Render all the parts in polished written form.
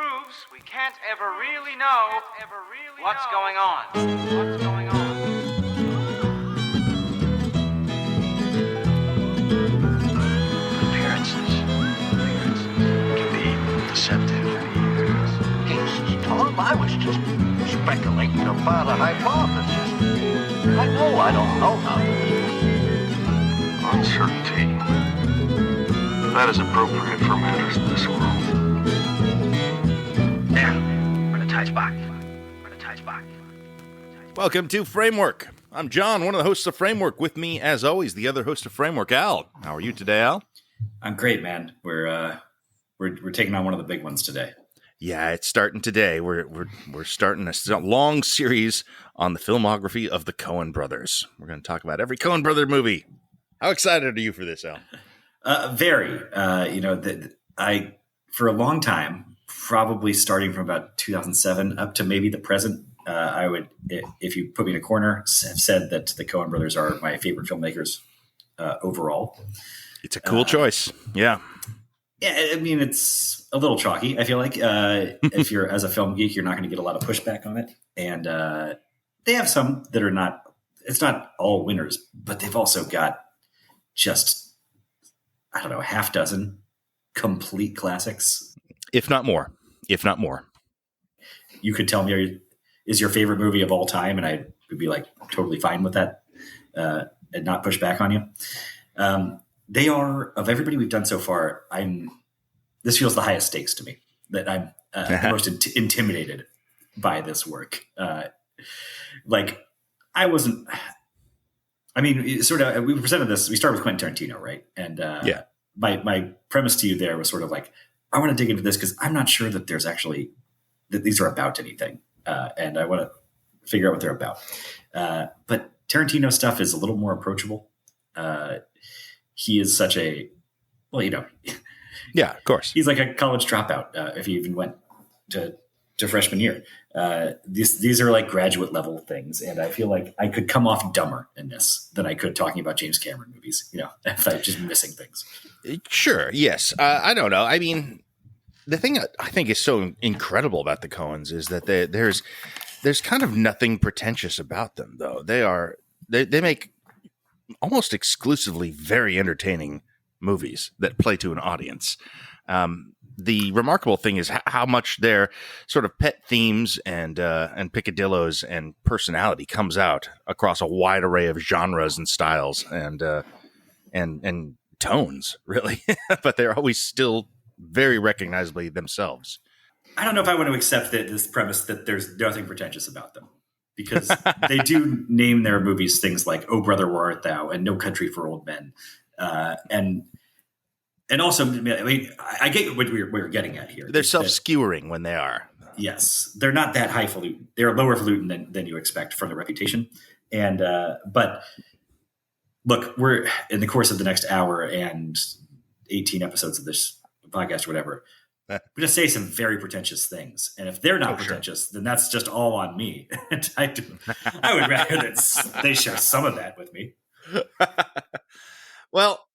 proves we can't ever really know what's going on. What's going on? Appearances can be deceptive. Hey, Tom, I was just speculating about a hypothesis. I know I don't know how. Uncertainty. That is appropriate for matters in this world. There, we're in a tight spot. Welcome to Framework. I'm John, one of the hosts of Framework. With me, as always, the other host of Framework, Al. How are you today, Al? I'm great, man. We're taking on one of the big ones today. Yeah, it's starting today. We're starting a long series on the filmography of the Coen brothers. We're going to talk about every Coen brother movie. How excited are you for this, Al? Very. I for a long time, probably starting from about 2007 up to maybe the present, I would, if you put me in a corner, have said that the Coen brothers are my favorite filmmakers overall. It's a cool choice. Yeah. Yeah, I mean, it's a little chalky, I feel like. If you're, as a film geek, you're not going to get a lot of pushback on it. And they have some that are not, it's not all winners, but they've also got just, I don't know, half dozen complete classics. If not more. You could tell me, is your favorite movie of all time? And I would be like totally fine with that and not push back on you. They are, of everybody we've done so far, this feels the highest stakes to me, that I'm the most intimidated by this work. We presented this, we started with Quentin Tarantino, right? And my premise to you there was sort of like, I want to dig into this because I'm not sure that that these are about anything. And I want to figure out what they're about. But Tarantino stuff is a little more approachable. He is such a, yeah, of course. He's like a college dropout. If he even went to freshman year, these are like graduate level things. And I feel like I could come off dumber in this than I could talking about James Cameron movies, if I'm just missing things. Sure. Yes. I don't know. I mean, the thing I think is so incredible about the Coens is that there's kind of nothing pretentious about them, though. They make almost exclusively very entertaining movies that play to an audience. The remarkable thing is how much their sort of pet themes and picadillos and personality comes out across a wide array of genres and styles and tones, really. But they're always still very recognizably themselves. I don't know if I want to accept this premise that there's nothing pretentious about them, because they do name their movies things like "Oh Brother, Where Art Thou" and "No Country for Old Men," and also, I mean, I get what we're getting at here. They're self-skewering when they are. Yes, they're not that highfalutin. They're lower falutin than you expect from the reputation. And but look, we're in the course of the next hour and 18 episodes of this podcast or whatever. We're going to say some very pretentious things. And if they're not pretentious, then that's just all on me. And I would rather that they share some of that with me. Well,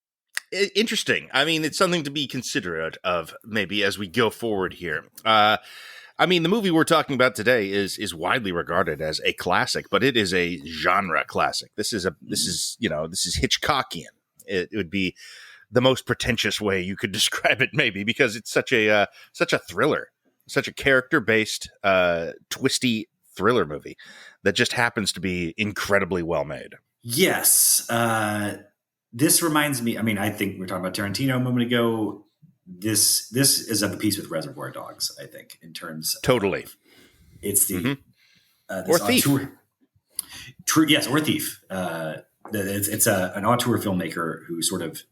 interesting. I mean, it's something to be considerate of maybe as we go forward here. I mean, the movie we're talking about today is widely regarded as a classic, but it is a genre classic. This is Hitchcockian. It would be the most pretentious way you could describe it, maybe, because it's such a thriller, such a character-based, twisty thriller movie that just happens to be incredibly well made. Yes. This reminds me, I mean, I think we were talking about Tarantino a moment ago. This is of a piece with Reservoir Dogs, I think, in terms totally. It's the or Thief. True, yes, or Thief. It's an auteur filmmaker who sort of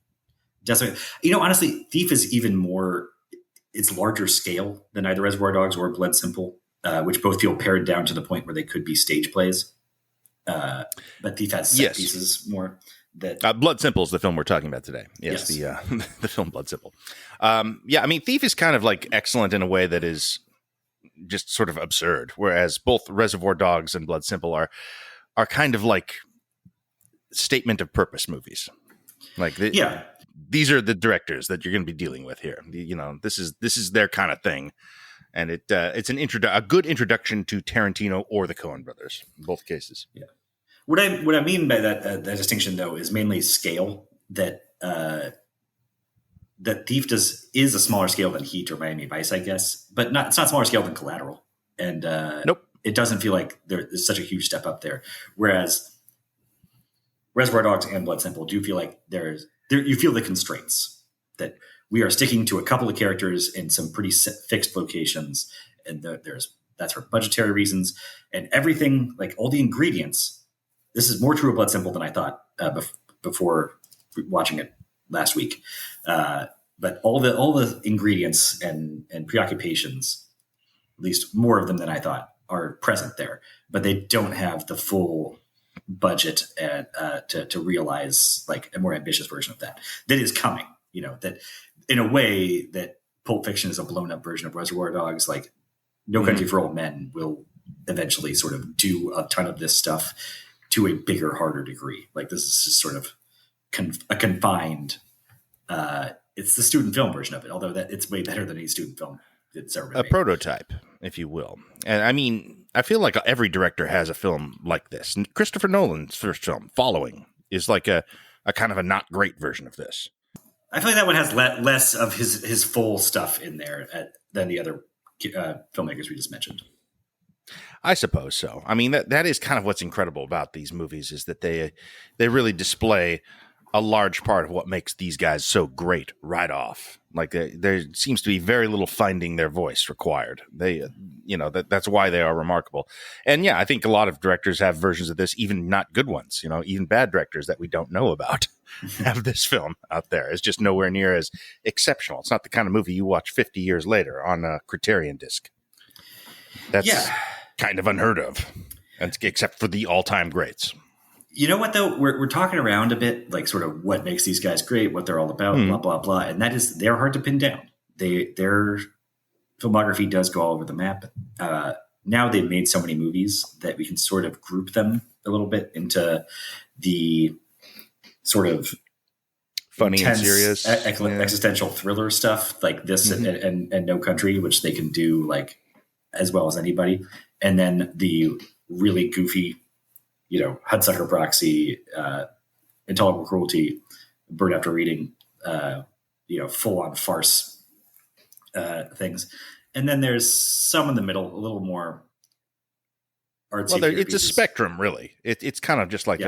does. Honestly, Thief is even more. It's larger scale than either Reservoir Dogs or Blood Simple, which both feel pared down to the point where they could be stage plays. But Thief has set pieces more. Blood Simple is the film we're talking about today. Yes. The film Blood Simple. I mean, Thief is kind of like excellent in a way that is just sort of absurd, whereas both Reservoir Dogs and Blood Simple are kind of like statement of purpose movies. Like, these are the directors that you're going to be dealing with here. This is their kind of thing, And it's a good introduction to Tarantino or the Coen brothers in both cases. Yeah. What I mean by that distinction though is mainly scale. That Thief is a smaller scale than Heat or Miami Vice, I guess, but it's not smaller scale than Collateral. And Nope. It doesn't feel like there's such a huge step up there. Whereas Reservoir Dogs and Blood Simple do feel like you feel the constraints that we are sticking to a couple of characters in some pretty fixed locations, and that's for budgetary reasons, and everything, like all the ingredients. This is more true of Blood Simple than I thought before watching it last week. But all the ingredients and preoccupations, at least more of them than I thought, are present there, but they don't have the full budget to realize like a more ambitious version of that is coming. That in a way that Pulp Fiction is a blown up version of Reservoir Dogs. Like No Country for Old Men will eventually sort of do a ton of this stuff to a bigger, harder degree. Like this is just sort of a confined. It's the student film version of it, although it's way better than any student film that's ever been made. Prototype, if you will. And I mean, I feel like every director has a film like this. And Christopher Nolan's first film, Following, is like a kind of a not great version of this. I feel like that one has less of his full stuff in there than the other filmmakers we just mentioned. I suppose so. I mean, that is kind of what's incredible about these movies is that they really display a large part of what makes these guys so great right off. Like there seems to be very little finding their voice required. That's why they are remarkable. And yeah, I think a lot of directors have versions of this, even not good ones, even bad directors that we don't know about have this film out there. It's just nowhere near as exceptional. It's not the kind of movie you watch 50 years later on a Criterion disc. That's kind of unheard of, except for the all-time greats. You know what, though? We're talking around a bit, like sort of what makes these guys great, what they're all about, blah, blah, blah. And they're hard to pin down. Their filmography does go all over the map. Now they've made so many movies that we can sort of group them a little bit into the sort of funny and serious existential thriller stuff like this and No Country, which they can do like as well as anybody. And then the really goofy, Hudsucker Proxy, Intolerable Cruelty, Bird After Reading, full on farce things. And then there's some in the middle, a little more artsy. Well, it's a spectrum, really. It's kind of just like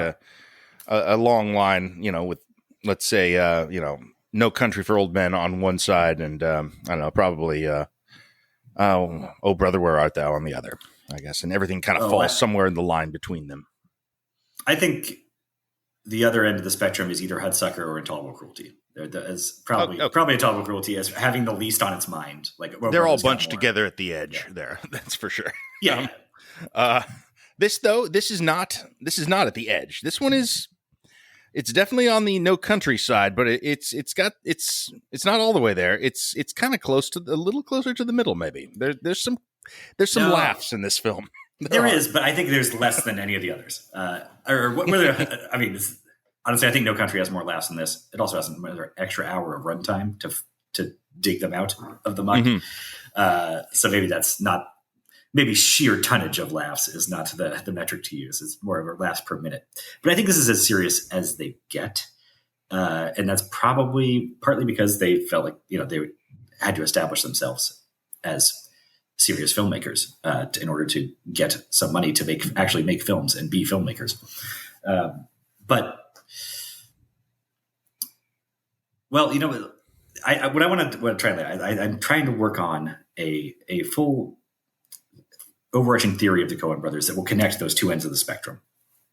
a long line, with, let's say, No Country for Old Men on one side and, I don't know, probably, Oh Brother, Where Art Thou on the other, I guess. And everything kind of falls somewhere in the line between them. I think the other end of the spectrum is either Hudsucker or Intolerable Cruelty. There's probably Intolerable Cruelty as having the least on its mind. Like they're all bunched together at the edge there. That's for sure. Yeah. This is not at the edge. This one it's definitely on the No Country side, but it's not all the way there. It's kind of a little closer to the middle. Maybe there's some laughs in this film. There is, but I think there's less than any of the others. I mean, honestly, I think No Country has more laughs than this. It also has another extra hour of runtime to dig them out of the muck. So maybe that's not. Maybe sheer tonnage of laughs is not the metric to use. It's more of a laughs per minute. But I think this is as serious as they get, and that's probably partly because they felt like they had to establish themselves as serious filmmakers in order to get some money to actually make films and be filmmakers. But what I want to try. I'm trying to work on a full overarching theory of the Coen brothers that will connect those two ends of the spectrum.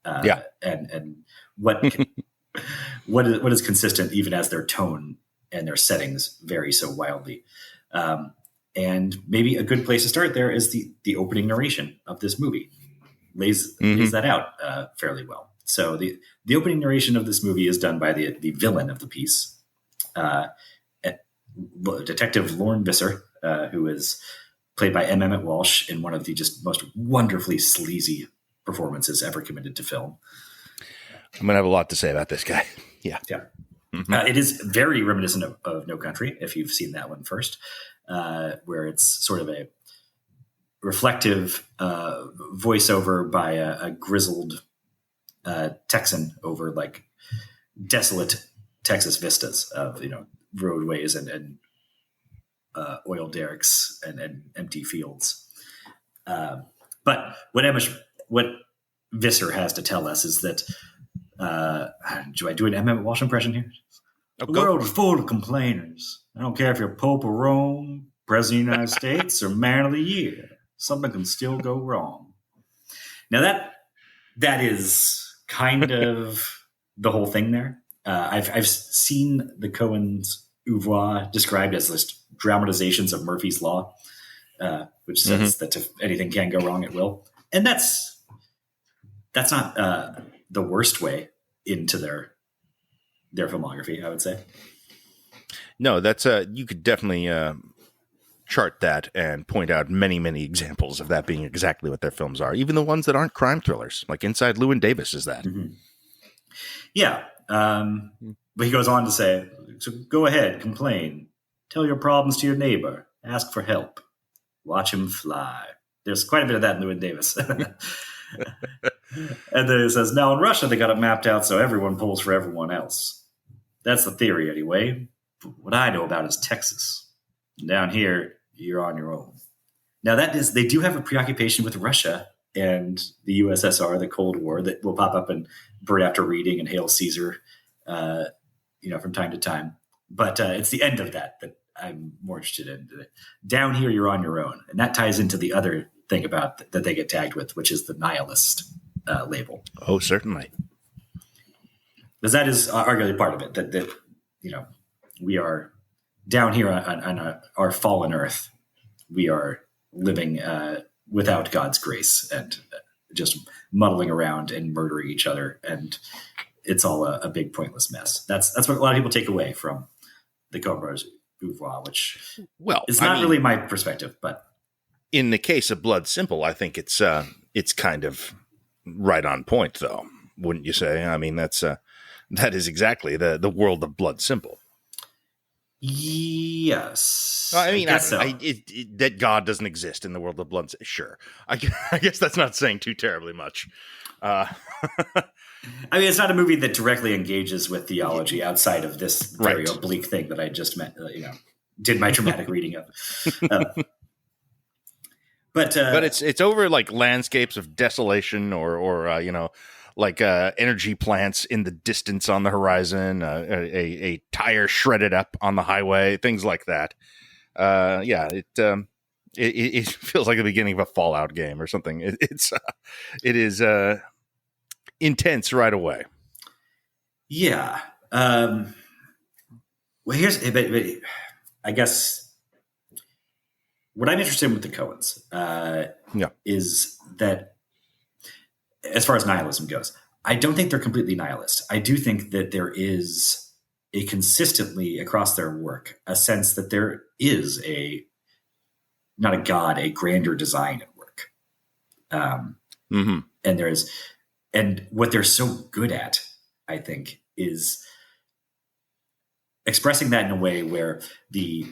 And what is consistent even as their tone and their settings vary so wildly. And maybe a good place to start there is the opening narration of this movie lays that out fairly well. So the opening narration of this movie is done by the villain of the piece, Detective Lorne Visser, who is played by M. Emmett Walsh in one of the just most wonderfully sleazy performances ever committed to film. I'm going to have a lot to say about this guy. Yeah. It is very reminiscent of No Country, if you've seen that one first, where it's sort of reflective voiceover by a grizzled Texan over like desolate Texas vistas of roadways and oil derricks and empty fields. But what Visser has to tell us is that do I do an Emmett Walsh impression here? The world is full of complainers. I don't care if you're Pope of Rome, President of the United States, or Man of the Year. Something can still go wrong. Now that is kind of the whole thing there. I've seen the Coens' oeuvre described as this dramatizations of Murphy's Law, which says that if anything can go wrong, it will. And that's not the worst way into their filmography, I would say. No, that's you could definitely chart that and point out many, many examples of that being exactly what their films are. Even the ones that aren't crime thrillers, like Inside Llewyn Davis is that. Mm-hmm. Yeah. But he goes on to say, so go ahead, complain. Tell your problems to your neighbor. Ask for help. Watch him fly. There's quite a bit of that in Llewyn Davis. And then it says, now in Russia, they got it mapped out so everyone pulls for everyone else. That's the theory anyway. But what I know about is Texas. Down here, you're on your own. Now they do have a preoccupation with Russia and the USSR, the Cold War, that will pop up in Bird After Reading and Hail Caesar, from time to time. But it's the end of that I'm more interested in. Down here, you're on your own. And that ties into the other thing about that they get tagged with, which is the nihilist label. Oh, certainly. Because that is arguably part of it, that we are down here on our fallen earth. We are living without God's grace and just muddling around and murdering each other. And it's all a big pointless mess. That's what a lot of people take away from the Coen brothers' oeuvre, which is not really my perspective. But in the case of Blood Simple, I think it's kind of right on point, though, wouldn't you say? I mean, that is exactly the world of Blood Simple. Yes. I mean, guess so. that God doesn't exist in the world of Blood. Sure. I guess that's not saying too terribly much. I mean, it's not a movie that directly engages with theology outside of this very oblique thing that I just did my dramatic reading of. But it's over like landscapes of desolation or energy plants in the distance on the horizon, a tire shredded up on the highway, things like that. It feels like the beginning of a Fallout game or something. It is intense right away. Yeah. Well, I guess what I'm interested in with the Coens is that, as far as nihilism goes, I don't think they're completely nihilist. I do think that there is a consistently across their work, a sense that there is not a God, a grander design at work. And what they're so good at, I think, is expressing that in a way where the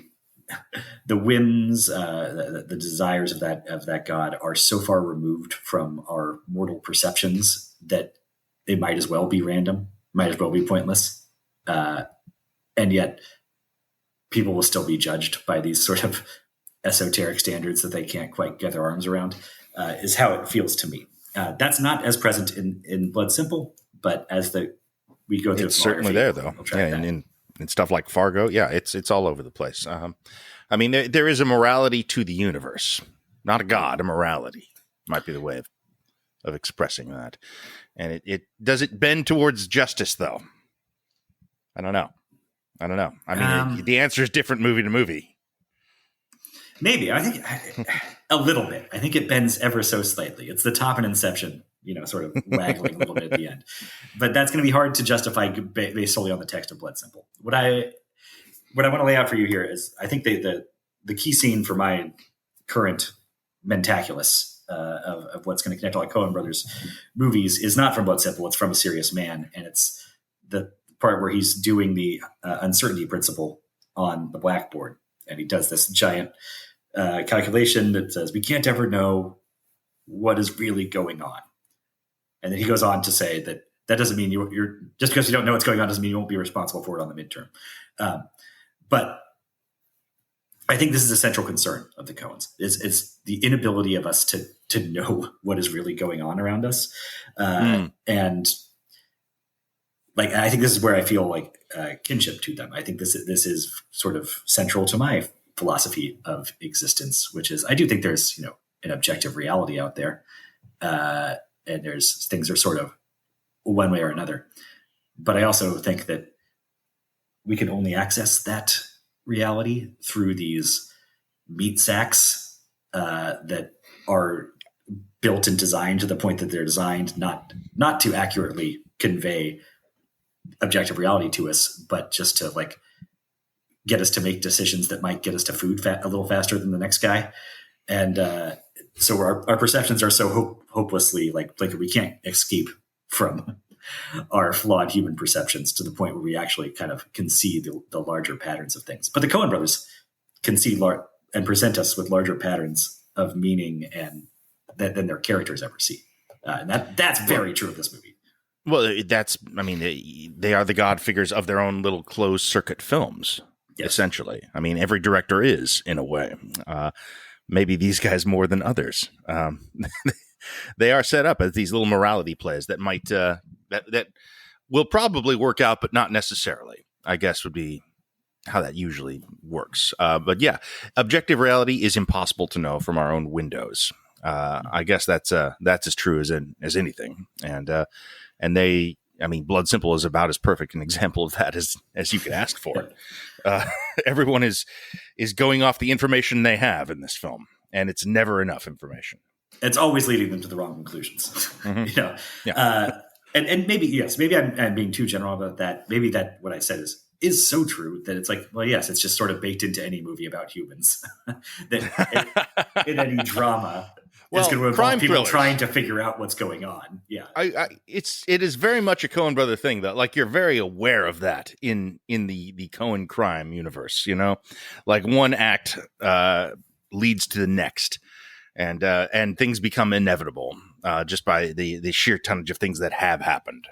whims, the desires of that God are so far removed from our mortal perceptions that they might as well be random, might as well be pointless. And yet people will still be judged by these sort of esoteric standards that they can't quite get their arms around, is how it feels to me. That's not as present in Blood Simple, but as we go through, it's certainly there though. In stuff like Fargo, it's all over the place. I mean, there is a morality to the universe, not a God. A morality might be the way of expressing that. And it does it bend towards justice though? I don't know. I mean, the answer is different movie to movie. Maybe. I think a little bit. I think it bends ever so slightly. It's the top in Inception, sort of waggling a little bit at the end. But that's going to be hard to justify based solely on the text of Blood Simple. What I want to lay out for you here is, I think the key scene for my current mentaculus of what's going to connect all the Coen brothers movies is not from Blood Simple. It's from A Serious Man. And it's the part where he's doing the uncertainty principle on the blackboard. And he does this giant calculation that says we can't ever know what is really going on. And then he goes on to say that doesn't mean you're just because you don't know what's going on doesn't mean you won't be responsible for it on the midterm. But I think this is a central concern of the Coens. It's the inability of us to know what is really going on around us, and like I think this is where I feel like kinship to them. I think this is sort of central to my philosophy of existence, which is I do think there's an objective reality out there, and there's things are sort of one way or another. But I also think that we can only access that reality through these meat sacks that are built and designed to the point that they're designed not to accurately convey objective reality to us, but just to like get us to make decisions that might get us to food a little faster than the next guy. And so our perceptions are so hopelessly like we can't escape from our flawed human perceptions to the point where we actually kind of can see the larger patterns of things. But the Coen brothers can see and present us with larger patterns of meaning and than their characters ever see. And that's very true of this movie. Well, they are the God figures of their own little closed circuit films, yes. Essentially. I mean, every director is, in a way. Maybe these guys more than others. They are set up as these little morality plays that might that will probably work out, but not necessarily, I guess would be how that usually works. But yeah, objective reality is impossible to know from our own windows. I guess that's as true as anything. And they, Blood Simple is about as perfect an example of that as you could ask for. Everyone is going off the information they have in this film, and it's never enough information. It's always leading them to the wrong conclusions. Mm-hmm. Yeah. And maybe I'm being too general about that. Maybe that what I said is so true that it's like, well, yes, it's just sort of baked into any movie about humans that in any drama. It's going to involve people thrillers. Trying to figure out what's going on. Yeah, it is very much a Coen brother thing that, like, you're very aware of that in the Coen crime universe. Like one act leads to the next, and things become inevitable just by the sheer tonnage of things that have happened.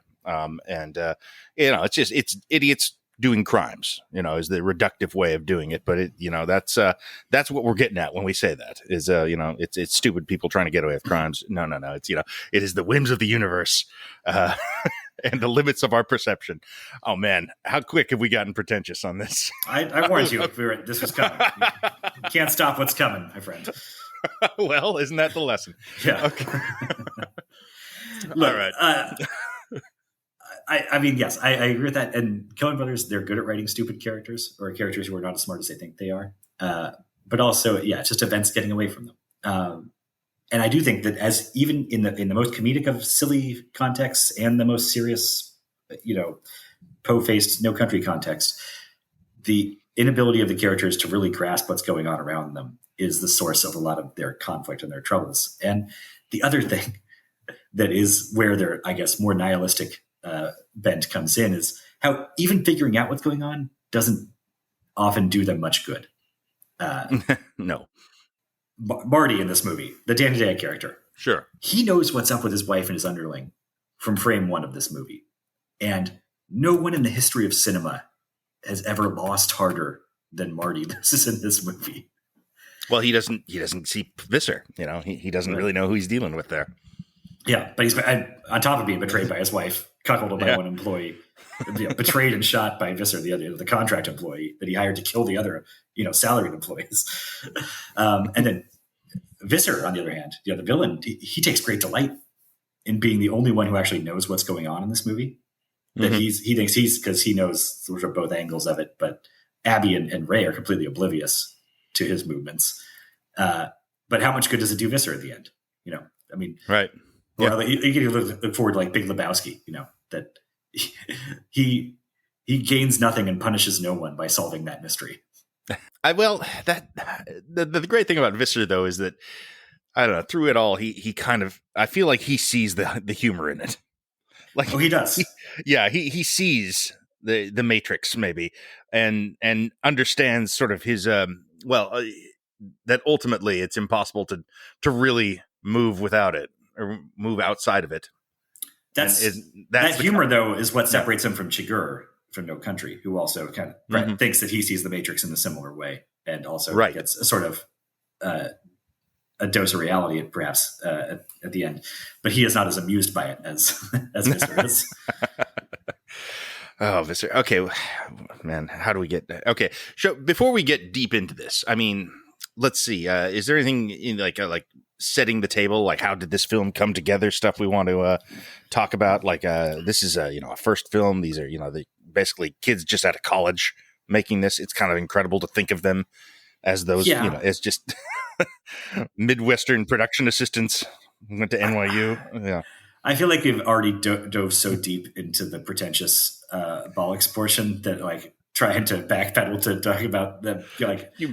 It's idiots doing crimes, is the reductive way of doing it. But that's what we're getting at when we say that is, it's stupid people trying to get away with crimes. No. It's, it is the whims of the universe, and the limits of our perception. Oh man, how quick have we gotten pretentious on this? I warned you this was coming. You can't stop what's coming, my friend. Well, isn't that the lesson? Yeah. Okay. Look, all right. Yes, I agree with that. And Coen brothers, they're good at writing stupid characters or characters who are not as smart as they think they are. But also, it's just events getting away from them. And I do think that as even in the most comedic of silly contexts and the most serious, po-faced No Country context, the inability of the characters to really grasp what's going on around them is the source of a lot of their conflict and their troubles. And the other thing that is where their, I guess, more nihilistic bent comes in is how even figuring out what's going on doesn't often do them much good. No. Marty in this movie, the Danny Day character. Sure. He knows what's up with his wife and his underling from frame one of this movie. And no one in the history of cinema has ever lost harder than Marty does in this movie. Well, he doesn't see Visser, he doesn't really know who he's dealing with there. Yeah, but he's on top of being betrayed by his wife, cuckolded by one employee, betrayed and shot by Visser, the contract employee that he hired to kill the other, salaried employees. And then Visser, on the other hand, the villain, he takes great delight in being the only one who actually knows what's going on in this movie. That he thinks because he knows sort of both angles of it, but Abby and Ray are completely oblivious to his movements. But how much good does it do Visser at the end? Right. Well, you can look forward to like Big Lebowski, that he gains nothing and punishes no one by solving that mystery. The great thing about Visser though is that I don't know, through it all, he kind of, I feel like he sees the humor in it. Like, he does. He sees the Matrix maybe, and understands sort of his that ultimately it's impossible to really move without it or move outside of it. That's the humor, though, is what separates him from Chigurh from No Country, who also kind of thinks that he sees the Matrix in a similar way, and also gets a sort of a dose of reality, perhaps at the end. But he is not as amused by it as Visser is. Oh, Visser. Okay, man, how do we get that? Okay, so before we get deep into this, I mean, let's see. Is there anything in like setting the table, like how did this film come together? Stuff we want to talk about. Like this is a first film. These are the basically kids just out of college making this. It's kind of incredible to think of them as those as just Midwestern production assistants. Went to NYU. Yeah. I feel like we've already dove so deep into the pretentious bollocks portion that like trying to backpedal to talk about the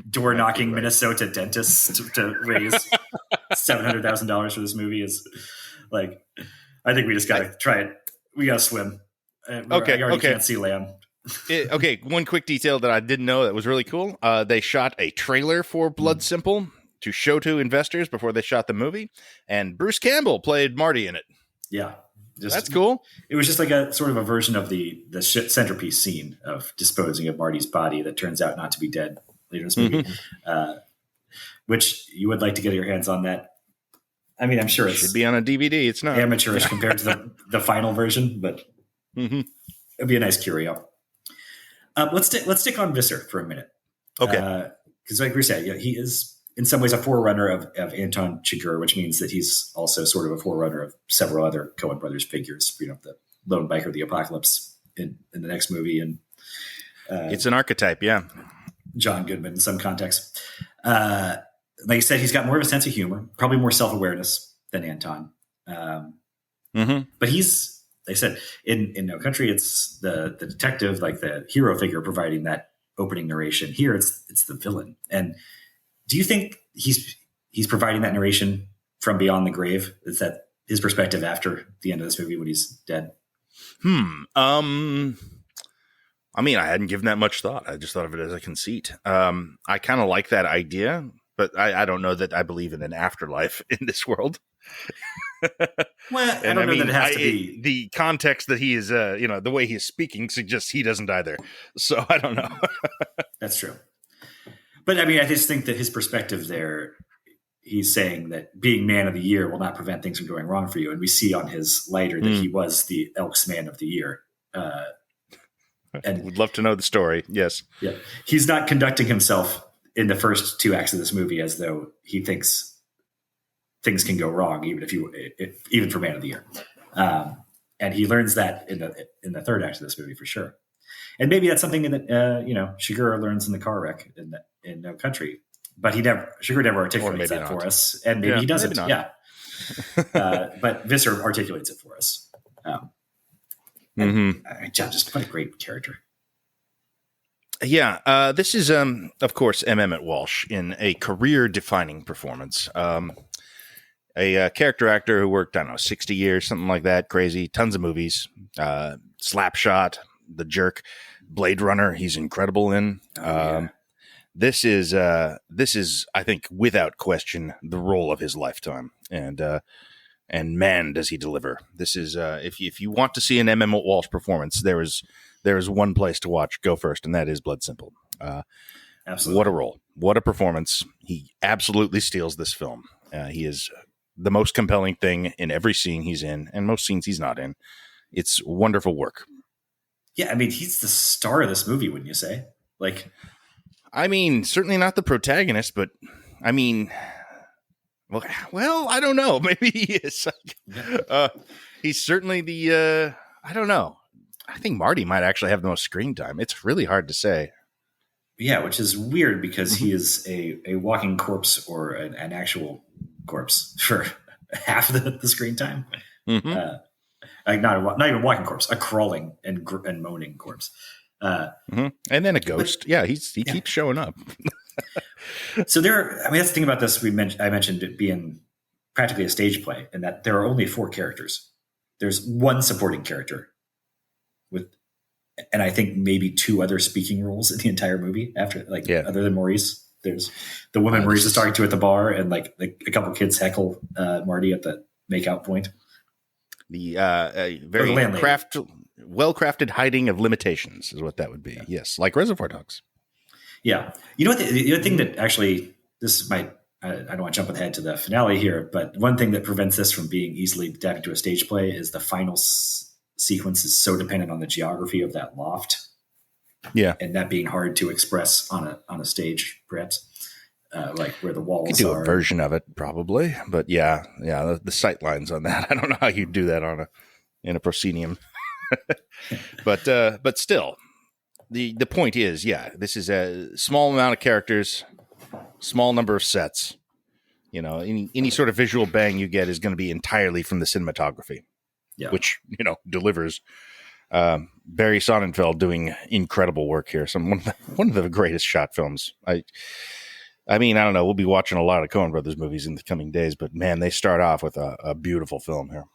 door knocking Minnesota dentists to raise $700,000 for this movie is like, I think we just gotta try it. We gotta swim. I already can't see land. Okay, one quick detail that I didn't know that was really cool. They shot a trailer for Blood Simple to show to investors before they shot the movie, and Bruce Campbell played Marty in it. Yeah. That's cool. It was just like a sort of a version of the centerpiece scene of disposing of Marty's body that turns out not to be dead later in this movie, which you would like to get your hands on that. I mean, I'm sure it should be on a DVD. It's not amateurish compared to the final version, but it'd be a nice curio. Let's stick on Visser for a minute. Okay. Because like we said, he is in some ways a forerunner of Anton Chigurh, which means that he's also sort of a forerunner of several other Coen brothers figures, the lone biker, the apocalypse in the next movie. And it's an archetype. Yeah. John Goodman in some context. Like I said, he's got more of a sense of humor, probably more self-awareness than Anton. But he's, like I said, in No Country, it's the detective, like the hero figure providing that opening narration. Here it's the villain. And do you think he's providing that narration from beyond the grave? Is that his perspective after the end of this movie when he's dead? I mean, I hadn't given that much thought. I just thought of it as a conceit. I kind of like that idea, but I don't know that I believe in an afterlife in this world. Well, I don't know that it has to be. The context that he is, the way he is speaking suggests he doesn't either. So I don't know. That's true. But I mean, I just think that his perspective there, he's saying that being man of the year will not prevent things from going wrong for you. And we see on his lighter that he was the Elks Man of the Year. And would love to know the story. Yes. Yeah. He's not conducting himself in the first two acts of this movie as though he thinks things can go wrong, even for man of the year. And he learns that in the third act of this movie for sure. And maybe that's something that Chigurh learns in the car wreck in No Country, but Chigurh never articulates that for us, and maybe he doesn't. Yeah, but Visser articulates it for us. John, just what a great character. Yeah, this is of course M. Emmett Walsh in a career-defining performance. A character actor who worked, 60 years, something like that. Crazy, tons of movies. Slapshot, The Jerk, Blade Runner. He's incredible in. This is, I think, without question, the role of his lifetime. And man, does he deliver! This is if you want to see an M. Emmett Walsh performance, there is one place to watch. Go first, and that is Blood Simple. Absolutely, what a role! What a performance! He absolutely steals this film. He is the most compelling thing in every scene he's in, and most scenes he's not in. It's wonderful work. Yeah, I mean, he's the star of this movie, wouldn't you say? Like, I mean, certainly not the protagonist, but I mean, well, I don't know. Maybe he is. He's certainly the. I don't know. I think Marty might actually have the most screen time. It's really hard to say. Yeah, which is weird because he is a walking corpse or an actual corpse for half the screen time. Like not even a walking corpse, a crawling and moaning corpse. And then a ghost. He keeps showing up. So that's the thing about this. I mentioned it being practically a stage play, and that there are only 4 characters. There's one supporting character and I think maybe 2 other speaking roles in the entire movie other than Maurice. There's the woman where he's just talking to at the bar, and like a couple kids heckle Marty at the makeout point. The very well-crafted hiding of limitations is what that would be. Yeah. Yes, like Reservoir Dogs. Yeah. You know what? The other thing that actually, this might, I don't want to jump ahead to the finale here, but one thing that prevents this from being easily adapted to a stage play is the final sequence is so dependent on the geography of that loft. Yeah. And that being hard to express on a stage, perhaps. Like where the walls you could do are. A version of it, probably. But the sight lines on that. I don't know how you do that in a proscenium. but still, the point is, this is a small amount of characters, small number of sets. You know, any sort of visual bang you get is going to be entirely from the cinematography, which delivers. Barry Sonnenfeld doing incredible work here. One of the greatest shot films. I mean, I don't know. We'll be watching a lot of Coen Brothers movies in the coming days, but man, they start off with a beautiful film here.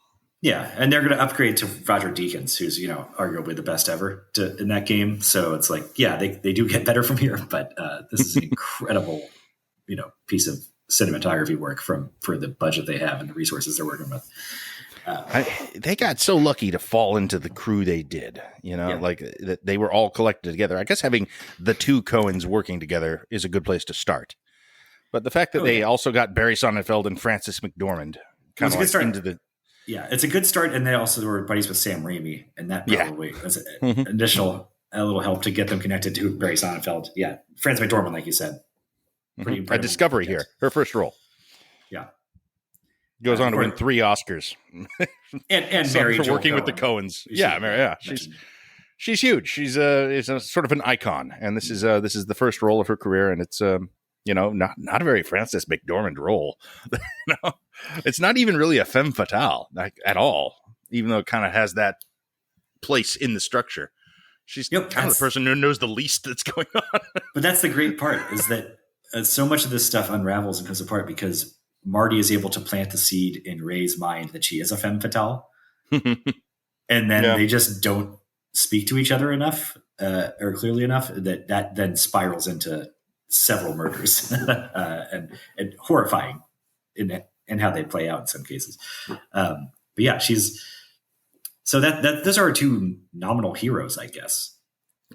Yeah, and they're going to upgrade to Roger Deakins, who's arguably the best ever in that game. So it's like, they do get better from here, but this is an incredible, piece of cinematography work for the budget they have and the resources they're working with. They got so lucky to fall into the crew they did, like that they were all collected together. I guess having the two Coens working together is a good place to start. But the fact that they also got Barry Sonnenfeld and Frances McDormand kind of into the... Yeah, it's a good start. And they also were buddies with Sam Raimi. And that probably was an additional little help to get them connected to Barry Sonnenfeld. Yeah, Frances McDormand, like you said. Pretty incredible. A discovery here. Her first role. Yeah. Goes on to win 3 Oscars. and Mary for working with the Coens. Mary. Yeah, she's huge. She's is a sort of an icon, and this is the first role of her career, and it's not a very Frances McDormand role. It's not even really a femme fatale at all, even though it kind of has that place in the structure. She's kind of the person who knows the least that's going on. But that's the great part is that so much of this stuff unravels and comes apart because Marty is able to plant the seed in Ray's mind that she is a femme fatale. And then they just don't speak to each other enough or clearly enough that then spirals into several murders and horrifying in how they play out in some cases. But yeah, so that those are our two nominal heroes, I guess.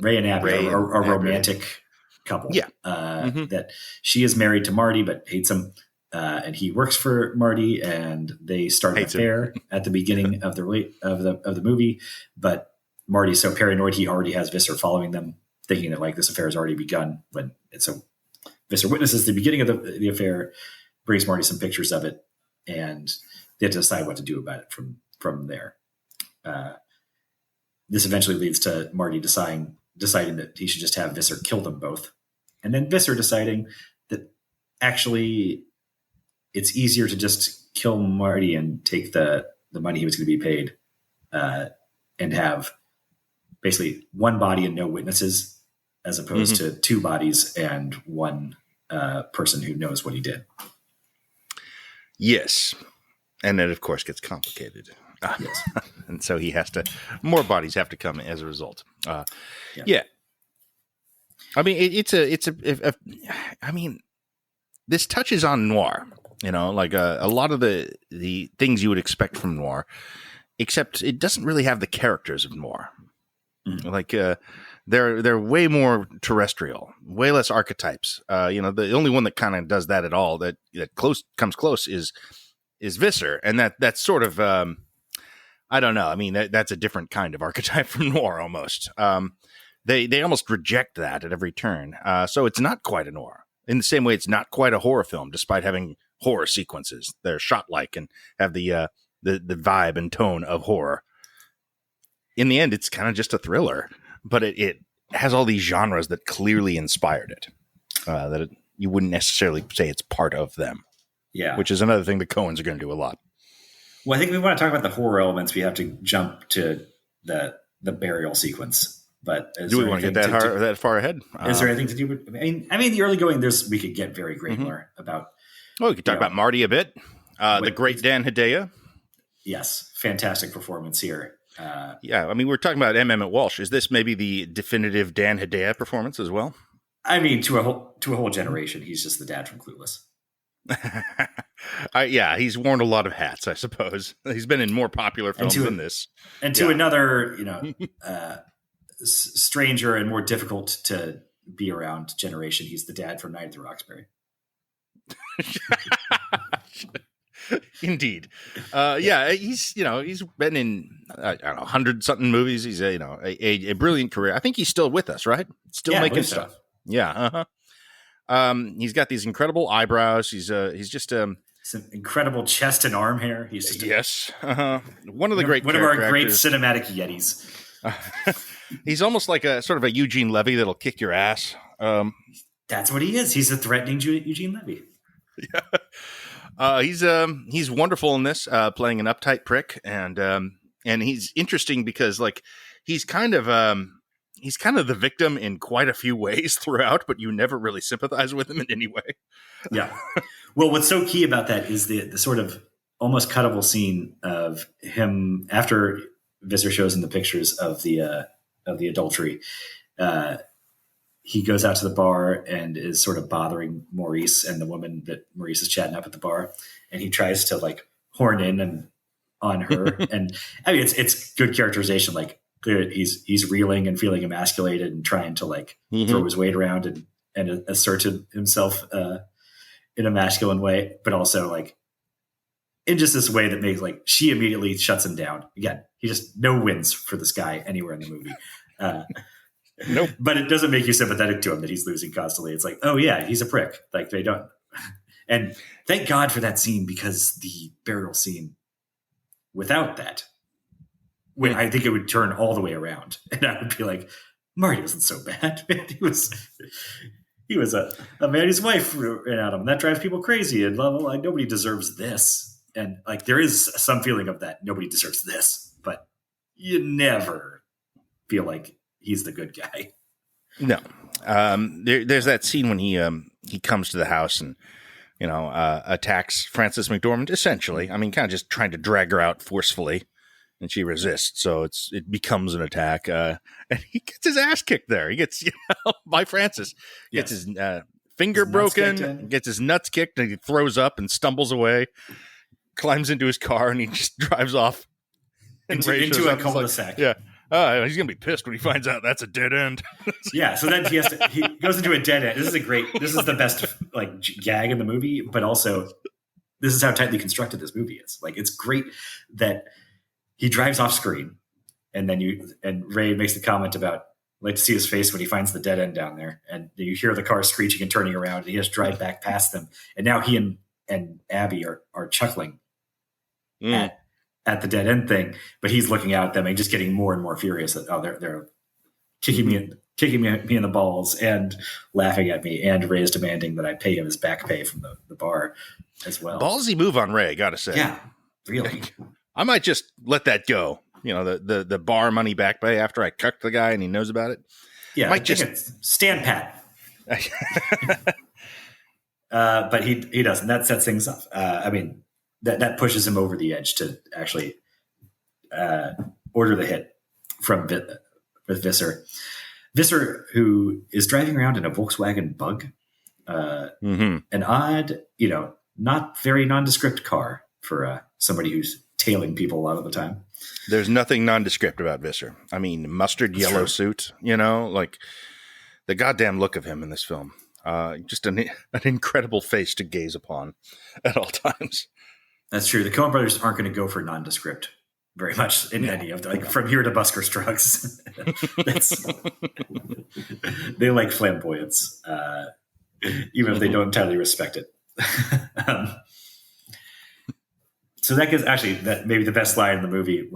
Ray and Abby are a romantic couple. Yeah. That she is married to Marty, but hates him. And he works for Marty, and they start an affair at the beginning of the movie. But Marty's so paranoid, he already has Visser following them, thinking that like this affair has already begun. When Visser witnesses the beginning of the affair, brings Marty some pictures of it, and they have to decide what to do about it from there. This eventually leads to Marty deciding that he should just have Visser kill them both, and then Visser deciding that actually it's easier to just kill Marty and take the money he was going to be paid and have basically one body and no witnesses as opposed to 2 bodies and one person who knows what he did. Yes. And it, of course, gets complicated. Yes. And so more bodies have to come as a result. Yeah. I mean, I mean, this touches on noir. Like a lot of the things you would expect from noir, except it doesn't really have the characters of noir. Like they're way more terrestrial, way less archetypes. The only one that kind of does that at all that comes close is Visser, and that's sort of I don't know. I mean, that's a different kind of archetype from noir almost. They almost reject that at every turn. So it's not quite a noir. In the same way, it's not quite a horror film, despite having horror sequences. They're shot like and have the vibe and tone of horror. In the end, it's kind of just a thriller, but it has all these genres that clearly inspired it. You wouldn't necessarily say it's part of them. Yeah, which is another thing the Coens are going to do a lot. Well, I think if we want to talk about the horror elements, we have to jump to the burial sequence. But do we want to get that far ahead? Is there anything to do with? I mean, the early going. We could get very granular about. Well, we could talk about Marty a bit. The great Dan Hedaya. Yes, fantastic performance here. I mean, we're talking about M. Emmett Walsh. Is this maybe the definitive Dan Hedaya performance as well? I mean, to a whole generation, he's just the dad from Clueless. Yeah, he's worn a lot of hats, I suppose. He's been in more popular films than this. And to another, stranger and more difficult to be around generation, he's the dad from Night at the Roxbury. Indeed. He's been in, I don't know, 100-something movies. He's a brilliant career. I think he's still with us, right? Still making stuff. Yeah. He's got these incredible eyebrows. He's just some incredible chest and arm hair. He's just one of the great one of our great cinematic yetis. He's almost like a sort of a Eugene Levy that'll kick your ass. That's what he is. He's a threatening Eugene Levy. Yeah. He's wonderful in this, playing an uptight prick, and he's interesting because he's kind of the victim in quite a few ways throughout, but you never really sympathize with him in any way. Yeah. Well, what's so key about that is the sort of almost cuttable scene of him after Visser shows him the pictures of the adultery. He goes out to the bar and is sort of bothering Maurice and the woman that Maurice is chatting up at the bar. And he tries to horn in on her. And I mean, it's good characterization. He's reeling and feeling emasculated and trying to throw his weight around and assert himself in a masculine way, but also in just this way that makes she immediately shuts him down. Again, he just no wins for this guy anywhere in the movie. Nope. But it doesn't make you sympathetic to him that he's losing constantly. It's oh yeah, he's a prick. They don't. And thank God for that scene, because the burial scene without that, when I think it would turn all the way around, and I would be Marty wasn't so bad. Man. He was a man whose wife ran out of him. That drives people crazy, and blah, blah, blah. Nobody deserves this. And there is some feeling of that. Nobody deserves this, but you never feel like he's the good guy. No. There's that scene when he comes to the house and attacks Frances McDormand, essentially. I mean, kind of just trying to drag her out forcefully, and she resists. So it becomes an attack. And he gets his ass kicked there. He gets, by Frances. Gets his finger broken, gets his nuts kicked, and he throws up and stumbles away, climbs into his car, and he just drives off. Into a cul-de-sac. Yeah. He's going to be pissed when he finds out that's a dead end. Yeah, so then he goes into a dead end. This is the best gag in the movie, but also this is how tightly constructed this movie is. It's great that he drives off screen, and then Ray makes the comment about to see his face when he finds the dead end down there, and you hear the car screeching and turning around, and he has to drive back past them, and now he and Abby are chuckling at the dead end thing, but he's looking out at them and just getting more and more furious that they're kicking me in the balls and laughing at me, and Ray is demanding that I pay him his back pay from the bar as well. Ballsy move on Ray, gotta say. Yeah, really. I might just let that go. The bar money back pay after I cucked the guy and he knows about it. Yeah, might just stand pat. But he doesn't. That sets things off. I mean, that pushes him over the edge to actually order the hit with Visser. Visser, who is driving around in a Volkswagen Bug, an odd, not very nondescript car for somebody who's tailing people a lot of the time. There's nothing nondescript about Visser. I mean, mustard yellow suit, the goddamn look of him in this film. Just an incredible face to gaze upon at all times. That's true. The Coen brothers aren't going to go for nondescript very much in any of from here to Busker Scruggs. They like flamboyance, even if they don't entirely respect it. So that gives that maybe the best line in the movie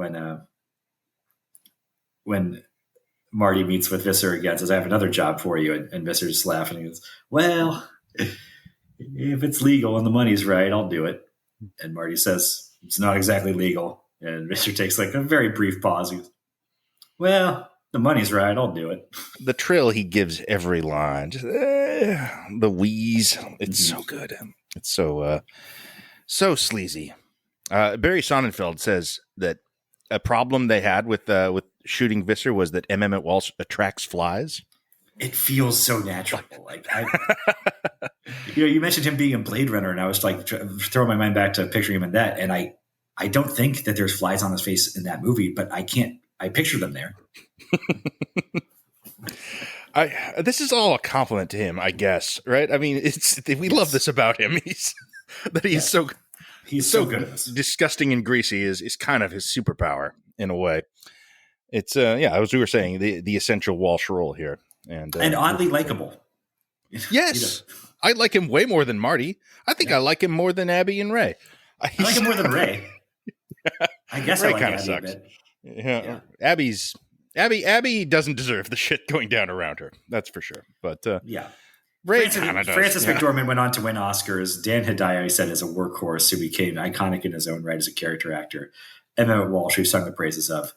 when Marty meets with Visser again, says, "I have another job for you," and Visser's just laughing. He goes, "Well, if it's legal and the money's right, I'll do it." And Marty says, "It's not exactly legal." And Visser takes a very brief pause. He goes, "Well, the money's right, I'll do it." The trill he gives every line, just, the wheeze. It's so good. It's so sleazy. Barry Sonnenfeld says that a problem they had with shooting Visser was that M. Emmett Walsh attracts flies. it feels so natural. Like you mentioned him being in Blade Runner, and I was like throwing my mind back to picturing him in that, and I don't think that there's flies on his face in that movie, but I picture them there. This is all a compliment to him, I guess, right? I mean, we love this about him. He's so good at this. Disgusting and greasy is kind of his superpower in a way. It's as we were saying, the essential Walsh role here, and oddly likable. Yes, I like him way more than Marty. I think I like him more than Abby and Ray. I like him more than Ray. I guess Ray I like kind of Abby sucks. a bit. Yeah. Abby doesn't deserve the shit going down around her. That's for sure. But Ray kind of does. Francis McDormand went on to win Oscars. Dan Hedaya said as a workhorse who became iconic in his own right as a character actor. Emmett Walsh, who sung the praises of.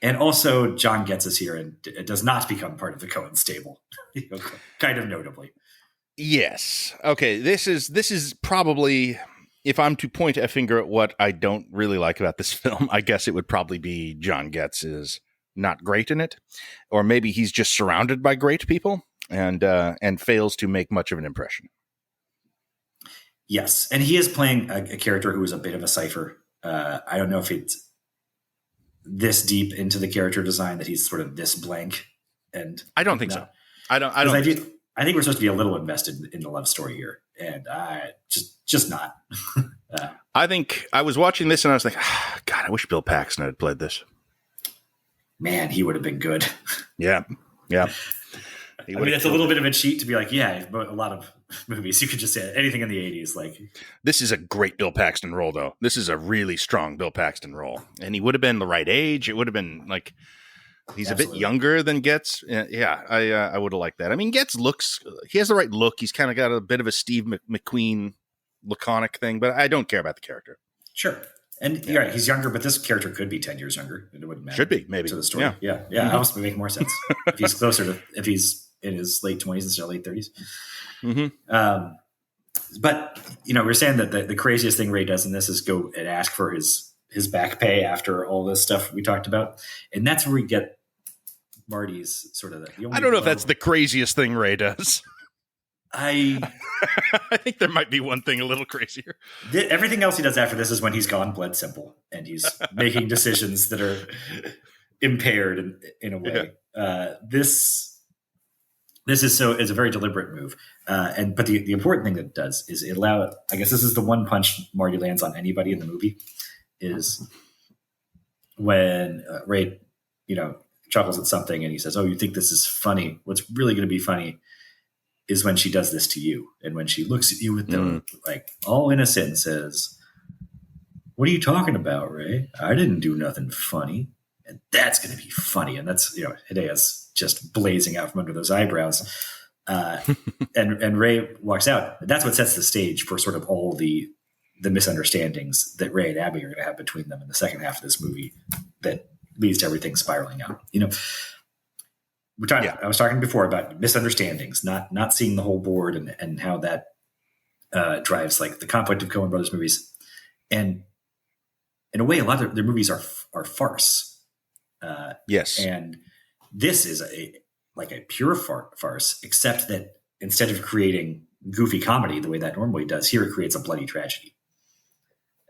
And also John Getz is here and does not become part of the Coen stable, kind of notably. Yes. Okay. This is probably, if I'm to point a finger at what I don't really like about this film, I guess it would probably be John Getz is not great in it, or maybe he's just surrounded by great people and fails to make much of an impression. Yes, and he is playing a character who is a bit of a cipher. I don't know if it's this deep into the character design that he's sort of this blank. And I don't think so. I don't. I think we're supposed to be a little invested in the love story here, and I just not. I think I was watching this and I was like, God, I wish Bill Paxton had played this. Man, he would have been good. Yeah. I mean, it's a little bit of a cheat to be like, a lot of movies you could just say anything in the 80s. Like, this is a great Bill Paxton role, though. This is a really strong Bill Paxton role, and he would have been the right age. It would have been like he's a bit younger than Getz. I would have liked that. I mean, Getz he has the right look. He's kind of got a bit of a Steve McQueen laconic thing, but I don't care about the character. Sure. And you're right, he's younger, but this character could be 10 years younger. It wouldn't matter. Should be, maybe. To the story. Yeah. Mm-hmm. That would make more sense. If he's in his late 20s instead of late 30s. Mm-hmm. But, we're saying that the craziest thing Ray does in this is go and ask for his back pay after all this stuff we talked about. And that's where we get Marty's sort of the only I don't know if that's the craziest thing Ray does. I think there might be one thing a little crazier. Everything else he does after this is when he's gone blood simple and he's making decisions that are impaired in a way. Yeah. This is it's a very deliberate move. But the important thing that it does is it I guess this is the one punch Marty lands on anybody in the movie is when Ray, chuckles at something and he says, "Oh, you think this is funny? What's really going to be funny is when she does this to you." And when she looks at you with the all innocent and says, "What are you talking about, Ray? I didn't do nothing funny." And that's going to be funny. And that's, Hidea's just blazing out from under those eyebrows. And Ray walks out. And that's what sets the stage for sort of all the misunderstandings that Ray and Abby are going to have between them in the second half of this movie that leads to everything spiraling out. I was talking before about misunderstandings, not seeing the whole board and how that drives like the conflict of Coen Brothers movies. And in a way, a lot of their movies are farce. Yes. And this is a pure farce, except that instead of creating goofy comedy the way that normally does, here it creates a bloody tragedy.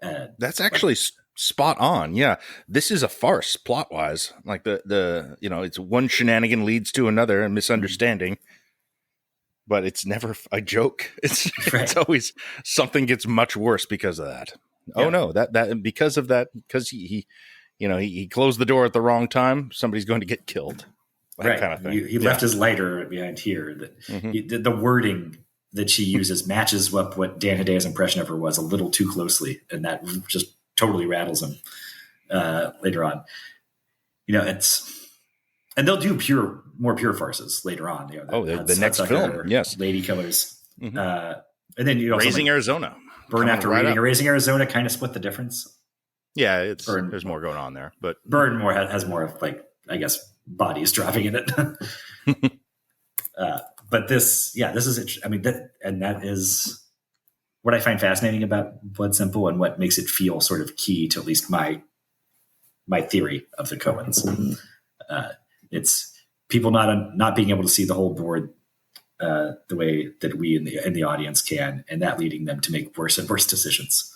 That's actually spot on. Yeah. This is a farce plot wise. Like the it's one shenanigan leads to another and misunderstanding, but it's never a joke. It's always something gets much worse because of that. Yeah. Oh no, that because of that, because he closed the door at the wrong time. Somebody's going to get killed. That kind of thing. He left his lighter behind here. The wording that she uses matches what Dan Hedaya's impression of her was a little too closely, and that just totally rattles him later on. And they'll do more pure farces later on. The next film, yes, Lady Killers, and then Raising Arizona, Burn After Reading. Raising Arizona kind of split the difference. Yeah, there's more going on there, but Burn has more of bodies dropping in it. But this is, that is what I find fascinating about Blood Simple and what makes it feel sort of key to at least my theory of the Coens. people not being able to see the whole board the way that we in the audience can, and that leading them to make worse and worse decisions.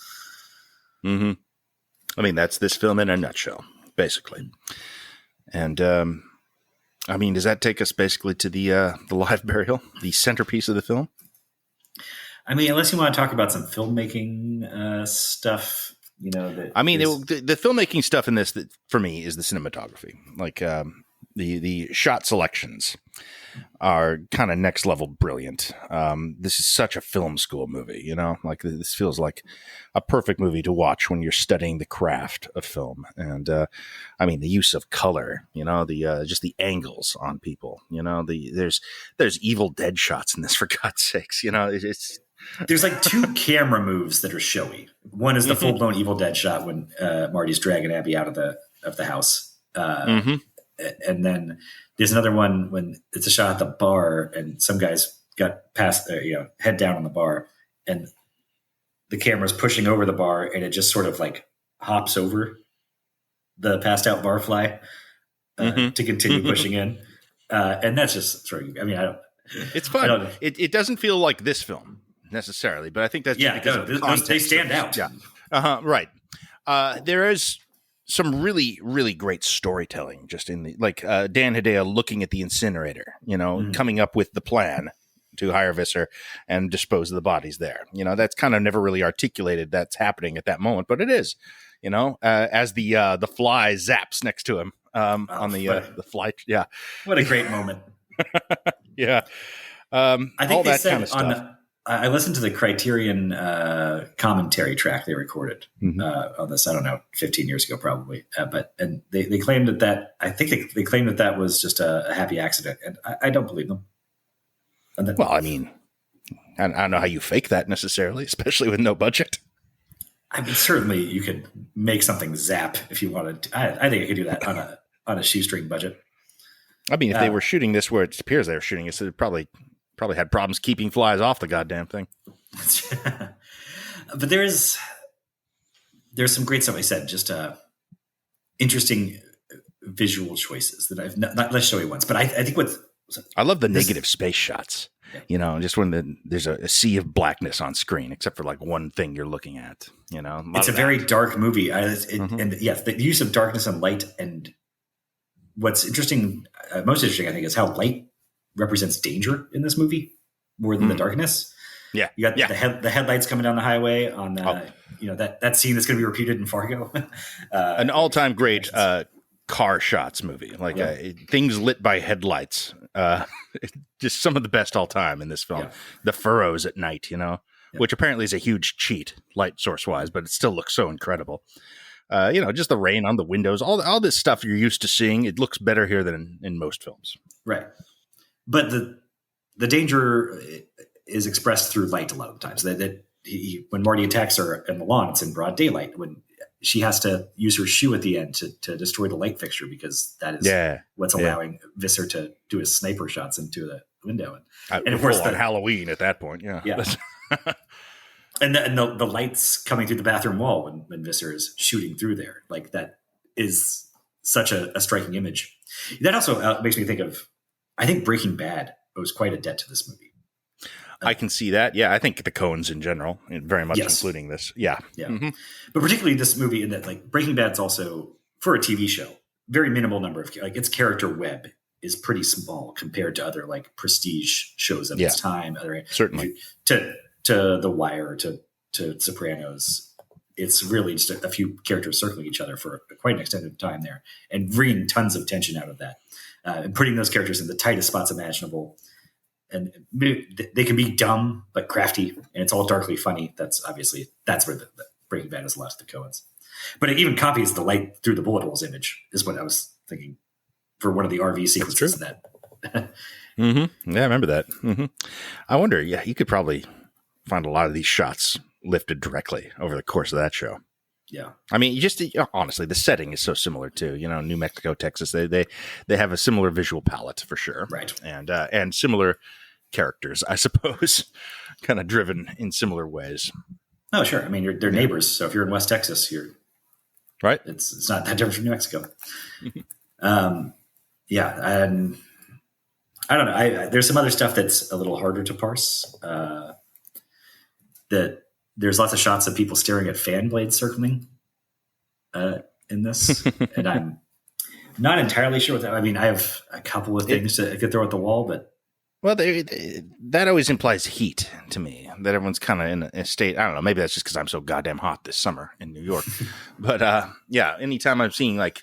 Mm-hmm. I mean, that's this film in a nutshell, basically. And I mean, does that take us basically to the live burial, the centerpiece of the film? I mean, unless you want to talk about some filmmaking stuff, you know. The filmmaking stuff in this, for me, is the cinematography. Like the shot selections are kind of next level brilliant. This is such a film school movie, you know. Like this feels like a perfect movie to watch when you're studying the craft of film. And I mean, the use of color, you know, the just the angles on people, you know. There's Evil Dead shots in this, for God's sakes, you know. There's like two camera moves that are showy. One is the full blown Evil Dead shot when Marty's dragging Abby out of the house, and then there's another one when it's a shot at the bar and some guys got past head down on the bar, and the camera's pushing over the bar, and it just sort of like hops over the passed out barfly to continue pushing in, and that's just sort of. I mean, I don't. It's fun. It doesn't feel like this film necessarily, but I think that's because they stand out. Yeah, right. There is some really, really great storytelling just in the Dan Hedaya looking at the incinerator, you know, coming up with the plan to hire Visser and dispose of the bodies there. You know, that's kind of never really articulated that's happening at that moment, but it is. You know, as the fly zaps next to him on the fly. Yeah, what a great moment. Yeah. I think all they that said kind of stuff. I listened to the Criterion commentary track they recorded on this, I don't know, 15 years ago probably. And they claimed that I think they claimed that was just a happy accident. And I don't believe them. Well, I mean, I don't know how you fake that necessarily, especially with no budget. I mean, certainly you could make something zap if you wanted to. I think you could do that on a shoestring budget. I mean, if they were shooting this where it appears they were shooting it, it probably had problems keeping flies off the goddamn thing. But there's some great stuff. I said just interesting visual choices that I've not let's show you once. But I think I love the negative space shots. Yeah. You know, just when there's a sea of blackness on screen, except for like one thing you're looking at. You know, it's a very dark movie, and yes, the use of darkness and light. And what's interesting, most interesting, I think, is how light represents danger in this movie more than the darkness. Yeah, you got the headlights coming down the highway on that scene that's going to be repeated in Fargo. An all-time great car shots movie, things lit by headlights. Just some of the best all time in this film. Yeah. The furrows at night, you know, which apparently is a huge cheat light source wise, but it still looks so incredible. You know, just the rain on the windows, all this stuff you're used to seeing. It looks better here than in most films. Right. But the danger is expressed through light a lot of the times. When Marty attacks her in the lawn, it's in broad daylight. When she has to use her shoe at the end to destroy the light fixture, because that is what's allowing Visser to do his sniper shots into the window. And of course, on Halloween at that point, yeah. And the lights coming through the bathroom wall when Visser is shooting through there, like that is such a striking image. That also makes me think of, I think Breaking Bad owes quite a debt to this movie. I can see that. Yeah, I think the Coens in general, very much including this. Yeah. Yeah. Mm-hmm. But particularly this movie, in that like Breaking Bad's also, for a TV show, very minimal number of, like, its character web is pretty small compared to other like prestige shows of its time. Certainly. To The Wire, to Sopranos, it's really just a few characters circling each other for quite an extended time there, and bringing tons of tension out of that, and putting those characters in the tightest spots imaginable. And they can be dumb but crafty, and it's all darkly funny. That's where the Breaking Bad is lost to Coens. But it even copies the light through the bullet holes image, is what I was thinking for one of the RV sequences. That. Mm-hmm. Yeah, I remember that. Mm-hmm. I wonder. Yeah, you could probably find a lot of these shots lifted directly over the course of that show. Yeah, I mean, honestly, the setting is so similar to, you know, New Mexico, Texas. They have a similar visual palette for sure, right? And similar characters, I suppose, kind of driven in similar ways. Oh, sure. I mean, they're neighbors. So if you're in West Texas, you're right. It's not that different from New Mexico. Yeah, and I don't know. There's some other stuff that's a little harder to parse. That there's lots of shots of people staring at fan blades circling in this, and I'm not entirely sure what that. I mean, I have a couple of things that I could throw at the wall, but Well, that always implies heat to me. That everyone's kind of in a state. I don't know. Maybe that's just because I'm so goddamn hot this summer in New York. But yeah, anytime I'm seeing like,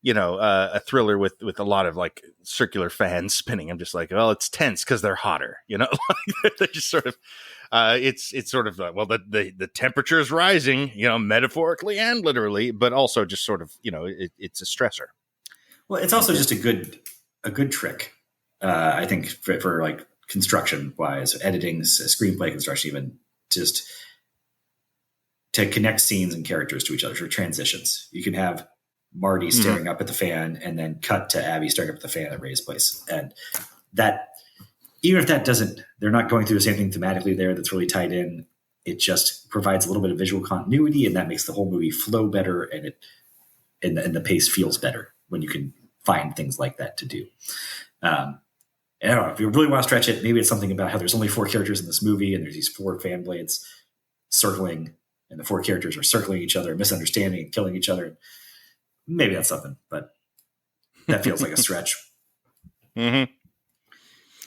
a thriller with a lot of like circular fans spinning, I'm just like, well, it's tense because they're hotter. Like, they're just sort of. It's sort of like, well, the temperature is rising, metaphorically and literally, but also just sort of, it's a stressor. Well, it's also just a good trick. I think for like construction wise, editing, screenplay construction, even just to connect scenes and characters to each other for transitions. You can have Marty staring up at the fan and then cut to Abby staring up at the fan at Ray's place. And that, even if that doesn't, they're not going through the same thing thematically there that's really tied in. It just provides a little bit of visual continuity, and that makes the whole movie flow better, and the pace feels better when you can find things like that to do. I don't know, if you really want to stretch it, maybe it's something about how there's only 4 characters in this movie, and there's these 4 fan blades circling, and the 4 characters are circling each other, misunderstanding, and killing each other. Maybe that's something, but that feels like a stretch. Mm-hmm.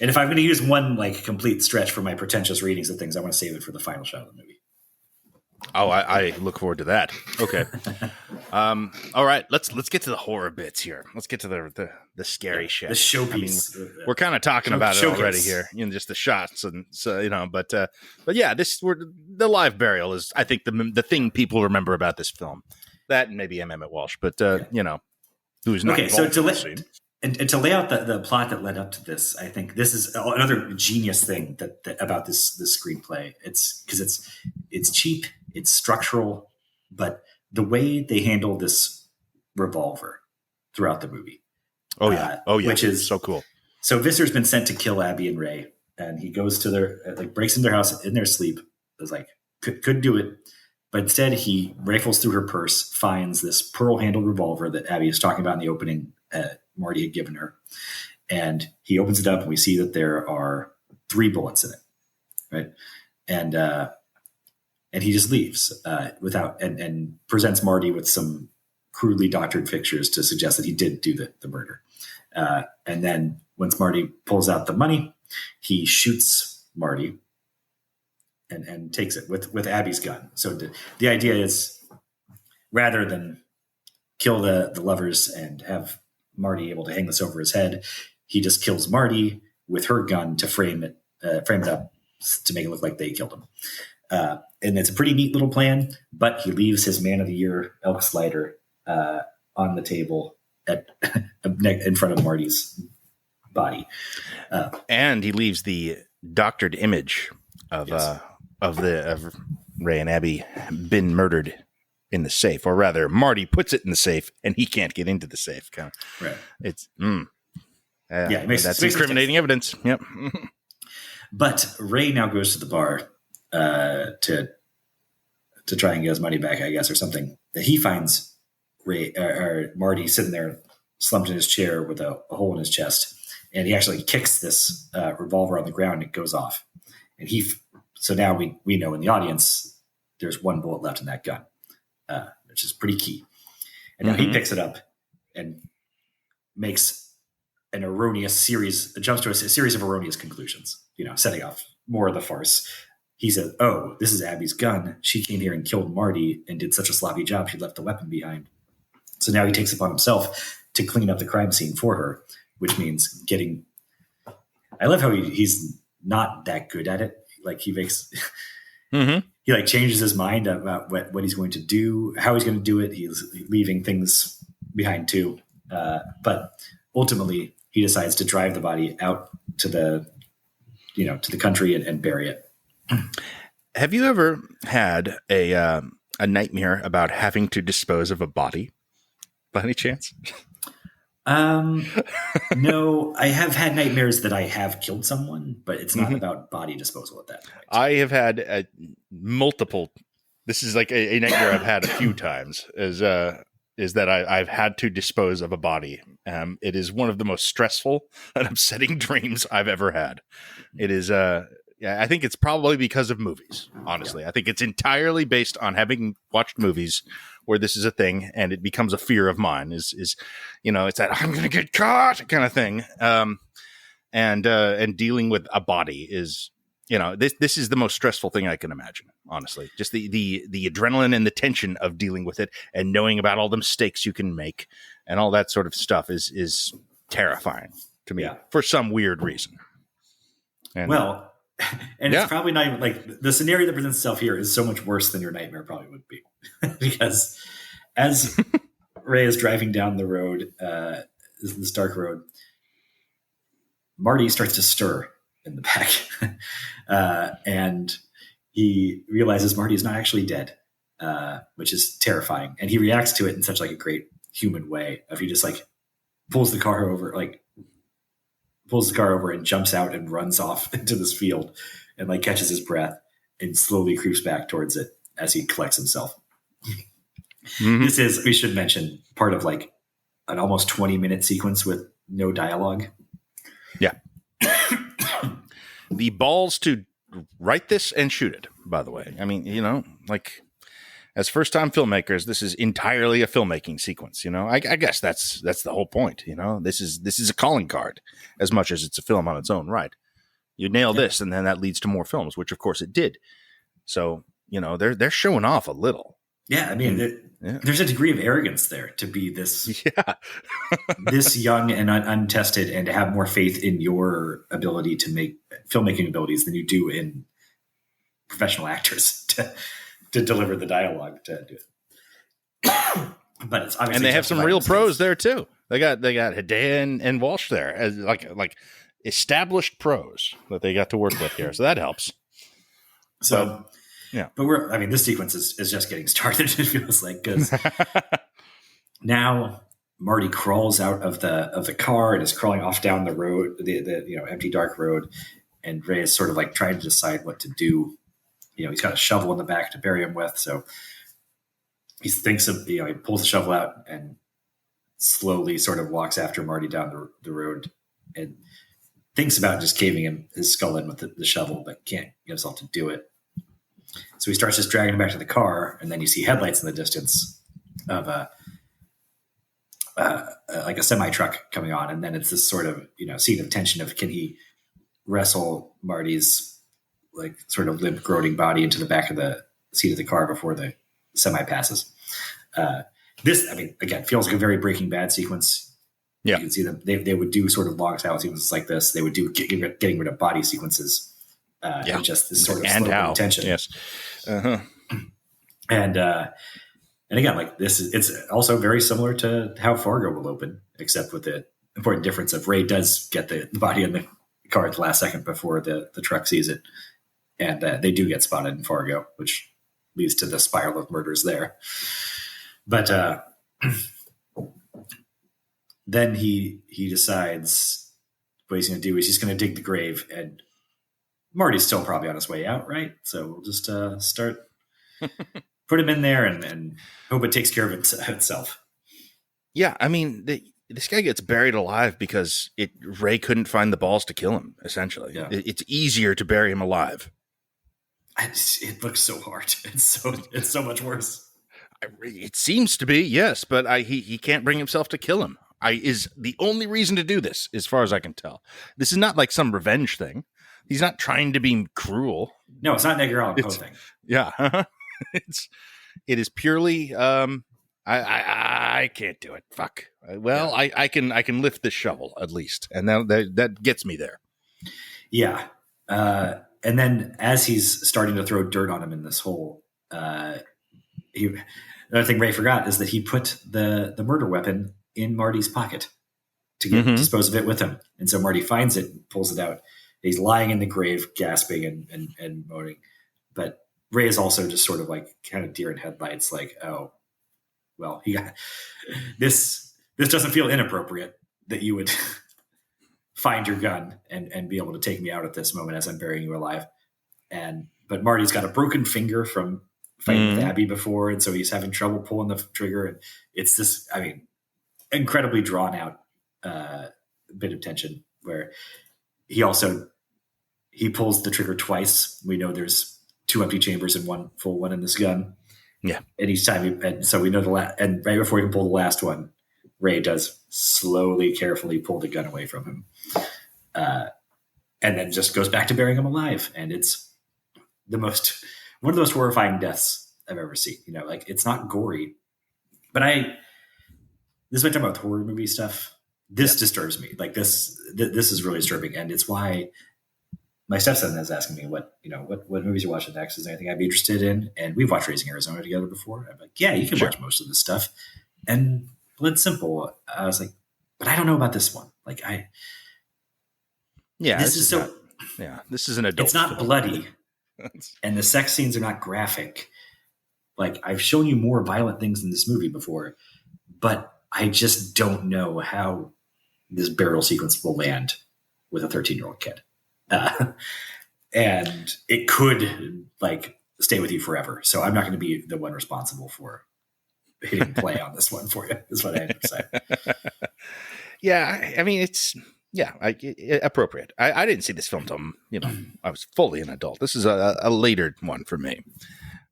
And if I'm going to use one like complete stretch for my pretentious readings of things, I want to save it for the final shot of the movie. Oh, I look forward to that. Okay. All right. Let's get to the horror bits here. Let's get to the scary shit. The showpiece. We're kind of talking about it already here, just the shots, and so but yeah, the live burial is, I think, the thing people remember about this film. That and maybe M. Emmett Walsh, but who's not okay? So to lay out the plot that led up to this, I think this is another genius thing that about this screenplay. It's because it's cheap, it's structural, but the way they handle this revolver throughout the movie. Oh yeah, which is so cool. So Visser's been sent to kill Abby and Ray, and he goes to breaks into their house in their sleep. Is like could do it, but instead he rifles through her purse, finds this pearl-handled revolver that Abby was talking about in the opening. Marty had given her, and he opens it up, and we see that there are 3 bullets in it, right? And he just leaves without and presents Marty with some crudely doctored pictures to suggest that he did do the murder. And then once Marty pulls out the money, he shoots Marty and takes it with Abby's gun. So the idea is, rather than kill the lovers and have Marty able to hang this over his head, he just kills Marty with her gun to frame it up to make it look like they killed him. And it's a pretty neat little plan, but he leaves his Man of the Year elk slider on the table in front of Marty's body, and he leaves the doctored image of Ray and Abby been murdered in the safe, or rather, Marty puts it in the safe, and he can't get into the safe. Kind of, right? It's that's incriminating evidence. Yep. But Ray now goes to the bar to try and get his money back, I guess, or something. He finds Marty sitting there, slumped in his chair with a hole in his chest, and he actually kicks this revolver on the ground, and it goes off. And so now we know in the audience there's 1 bullet left in that gun. Which is pretty key. And now he picks it up and makes jumps to a series of erroneous conclusions, setting off more of the farce. He said, "Oh, this is Abby's gun. She came here and killed Marty and did such a sloppy job, she left the weapon behind." So now he takes it upon himself to clean up the crime scene for her, which means I love how he's not that good at it. Like he makes... He changes his mind about what he's going to do, how he's going to do it. He's leaving things behind too. But ultimately he decides to drive the body out to the country and bury it. Have you ever had a nightmare about having to dispose of a body by any chance? No, I have had nightmares that I have killed someone, but it's not about body disposal at that point. I have had multiple. This is like a nightmare I've had a few times. Is that I've had to dispose of a body It is one of the most stressful and upsetting dreams I've ever had. It is, I think it's probably because of movies, honestly. I think it's entirely based on having watched movies where this is a thing and it becomes a fear of mine is, it's that I'm going to get caught kind of thing. And dealing with a body is, this is the most stressful thing I can imagine, honestly. Just the adrenaline and the tension of dealing with it and knowing about all the mistakes you can make and all that sort of stuff is terrifying to me for some weird reason. And, it's probably not even like the scenario that presents itself here is so much worse than your nightmare probably would be. Because as Ray is driving down the road, this dark road, Marty starts to stir in the back. And he realizes Marty is not actually dead, which is terrifying. And he reacts to it in such like a great human way of he just like pulls the car over and jumps out and runs off into this field and like catches his breath and slowly creeps back towards it as he collects himself. Mm-hmm. This is, we should mention, part of like an almost 20-minute sequence with no dialogue. Yeah. The balls to write this and shoot it, by the way. I mean, as first-time filmmakers, this is entirely a filmmaking sequence. I guess that's the whole point. This is a calling card as much as it's a film on its own right. You nail this, and then that leads to more films, which of course it did. So they're showing off a little. Yeah, I mean, there's a degree of arrogance there to be this this young and untested, and to have more faith in your ability to make filmmaking abilities than you do in professional actors to deliver the dialogue to do it. But it's obviously, and they have some real pros there too. They got Hidea and Walsh there as like established pros that they got to work with here, so that helps. So. But this sequence is just getting started. It feels like, because now Marty crawls out of the car and is crawling off down the road, the empty dark road, and Ray is sort of like trying to decide what to do. He's got a shovel in the back to bury him with, so he thinks of he pulls the shovel out and slowly sort of walks after Marty down the road and thinks about just caving his skull in with the shovel, but can't get himself to do it. So he starts just dragging him back to the car, and then you see headlights in the distance of like a semi truck coming on, and then it's this sort of scene of tension of, can he wrestle Marty's like sort of limp, groaning body into the back of the seat of the car before the semi passes. This, again, feels like a very Breaking Bad sequence. Yeah, you can see them. They would do sort of long style sequences like this. They would do getting rid of body sequences. Just this sort of slow tension. Yes. Uh-huh. And again, like it's also very similar to how Fargo will open, except with the important difference of Ray does get the body in the car at the last second before the truck sees it. And they do get spotted in Fargo, which leads to the spiral of murders there. But then he decides what he's going to do is he's going to dig the grave, and Marty's still probably on his way out, right? So we'll just start, put him in there and hope it takes care of itself. Yeah, this guy gets buried alive because Ray couldn't find the balls to kill him, essentially. Yeah. It's easier to bury him alive. It looks so hard. It's so much worse. It seems to be, yes, but he can't bring himself to kill him. Is the only reason to do this, as far as I can tell. This is not like some revenge thing. He's not trying to be cruel. No, it's not Edgar Allan Poe thing. Yeah. It is purely, I can't do it. Fuck. Well, yeah. I can lift this shovel at least. And that gets me there. Yeah. And then as he's starting to throw dirt on him in this hole, another thing Ray forgot is that he put the murder weapon in Marty's pocket to dispose of it with him. And so Marty finds it and pulls it out. He's lying in the grave, gasping and moaning. But Ray is also just sort of like kind of deer in headlights, like, oh, well, this doesn't feel inappropriate that you would find your gun and be able to take me out at this moment as I'm burying you alive. But Marty's got a broken finger from fighting with Abby before, and so he's having trouble pulling the trigger. And it's this, incredibly drawn out bit of tension where he pulls the trigger twice. We know there's 2 empty chambers and 1 full one in this gun. Yeah. And each time, and so we know and right before he can pull the last one, Ray does slowly, carefully pull the gun away from him. And then just goes back to burying him alive. And it's one of the most horrifying deaths I've ever seen. Like, it's not gory, but this is what I'm talking about with horror movie stuff. This disturbs me. Like, this is really disturbing. And it's why my stepson is asking me what movies you're watching next. Is there anything I'd be interested in? And we've watched Raising Arizona together before. I'm like, yeah, you can watch most of this stuff. And Blood Simple, I was like, but I don't know about this one. Like, this is an adult. It's not film. bloody, and the sex scenes are not graphic. Like, I've shown you more violent things in this movie before, but I just don't know how this burial sequence will land with a 13-year-old kid. And it could, like, stay with you forever. So I'm not going to be the one responsible for hitting play on this one for you, is what I have to say. Yeah, I mean, it's appropriate. I didn't see this film till I was fully an adult. This is a later one for me.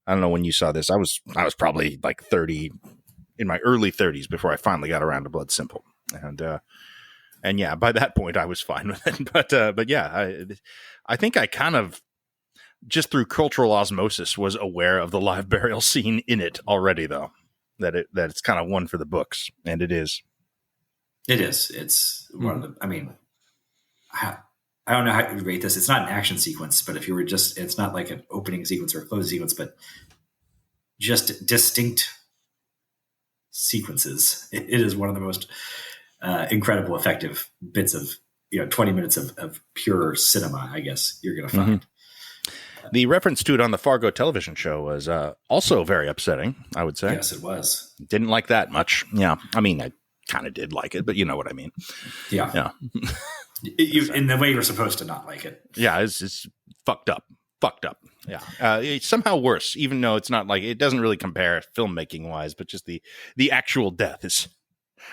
I don't know when you saw this. I was probably like 30, in my early 30s before I finally got around to Blood Simple, and yeah, by that point I was fine with it. But yeah, I think I kind of just through cultural osmosis was aware of the live burial scene in it already, though. That it's kind of one for the books, and it is. It is. It's one of the. I mean, I don't know how to rate this. It's not an action sequence, but if you were it's not like an opening sequence or a closing sequence, but just distinct sequences. It is one of the most incredible, effective bits of 20 minutes of pure cinema, I guess you're going to find. Mm-hmm. The reference to it on the Fargo television show was also very upsetting, I would say. Yes, it was. Didn't like that much. Yeah. I mean, I kind of did like it, but you know what I mean. Yeah. In the way you're supposed to not like it. Yeah, it's fucked up. Yeah. It's somehow worse, even though it's not like, it doesn't really compare filmmaking wise, but just the actual death is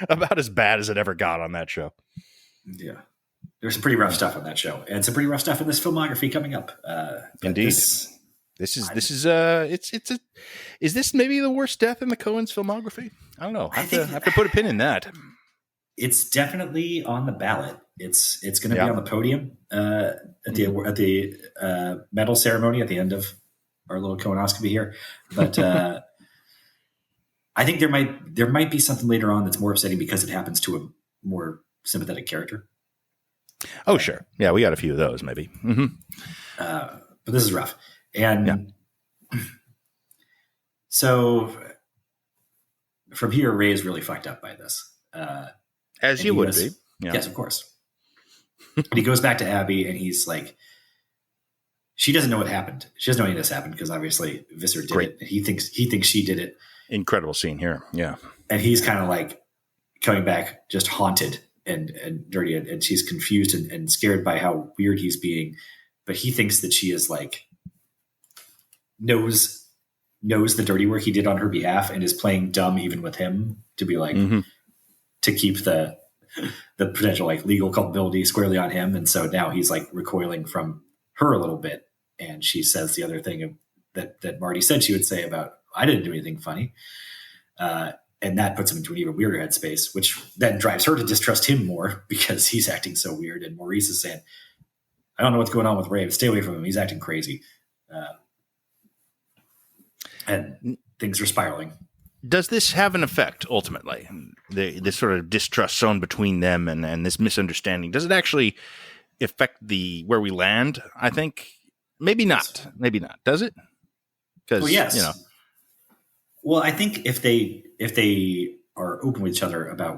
about as bad as it ever got on that show. Yeah. There's some pretty rough stuff on that show, and some pretty rough stuff in this filmography coming up. Indeed. Is this maybe the worst death in the Coens filmography? I don't know. I have to put a pin in that. It's definitely on the ballot. It's going to be on the podium at the medal ceremony at the end of our little Coen-oscopy here. But I think there might be something later on that's more upsetting because it happens to a more sympathetic character. Oh, sure. Yeah, we got a few of those, maybe. Mm-hmm. But this is rough. And so from here, Ray is really fucked up by this. As you would be. Yeah. Yes, of course. And he goes back to Abby and he's like, she doesn't know what happened. She doesn't know any of this happened because obviously Visser did it. And he thinks she did it. Incredible scene here. Yeah. And he's kind of like coming back just haunted and dirty. And she's confused and scared by how weird he's being. But he thinks that she is like, knows the dirty work he did on her behalf and is playing dumb even with him to be like, to keep the potential like legal culpability squarely on him. And so now he's like recoiling from her a little bit. And she says the other thing that Marty said she would say about, I didn't do anything funny. And that puts him into an even weirder headspace, which then drives her to distrust him more because he's acting so weird. And Maurice is saying, I don't know what's going on with Ray, but stay away from him. He's acting crazy. And things are spiraling. Does this have an effect ultimately? This sort of distrust zone between them and this misunderstanding, does it actually affect where we land? I think maybe not. Maybe not. Does it? Because yes. Well, I think if they are open with each other about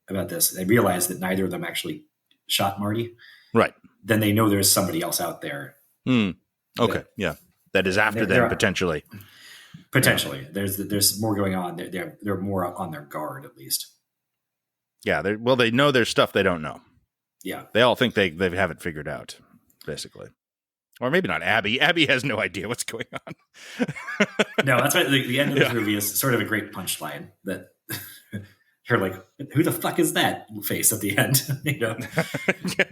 about this, they realize that neither of them actually shot Marty. Right. Then they know there's somebody else out there. Okay. That is after them potentially. Potentially, there's more going on. They're more on their guard, at least. Yeah, they know there's stuff they don't know. Yeah, they all think they have it figured out, basically, or maybe not. Abby has no idea what's going on. No, that's why the end of this movie is sort of a great punchline that You're like, who the fuck is that face at the end? Yeah,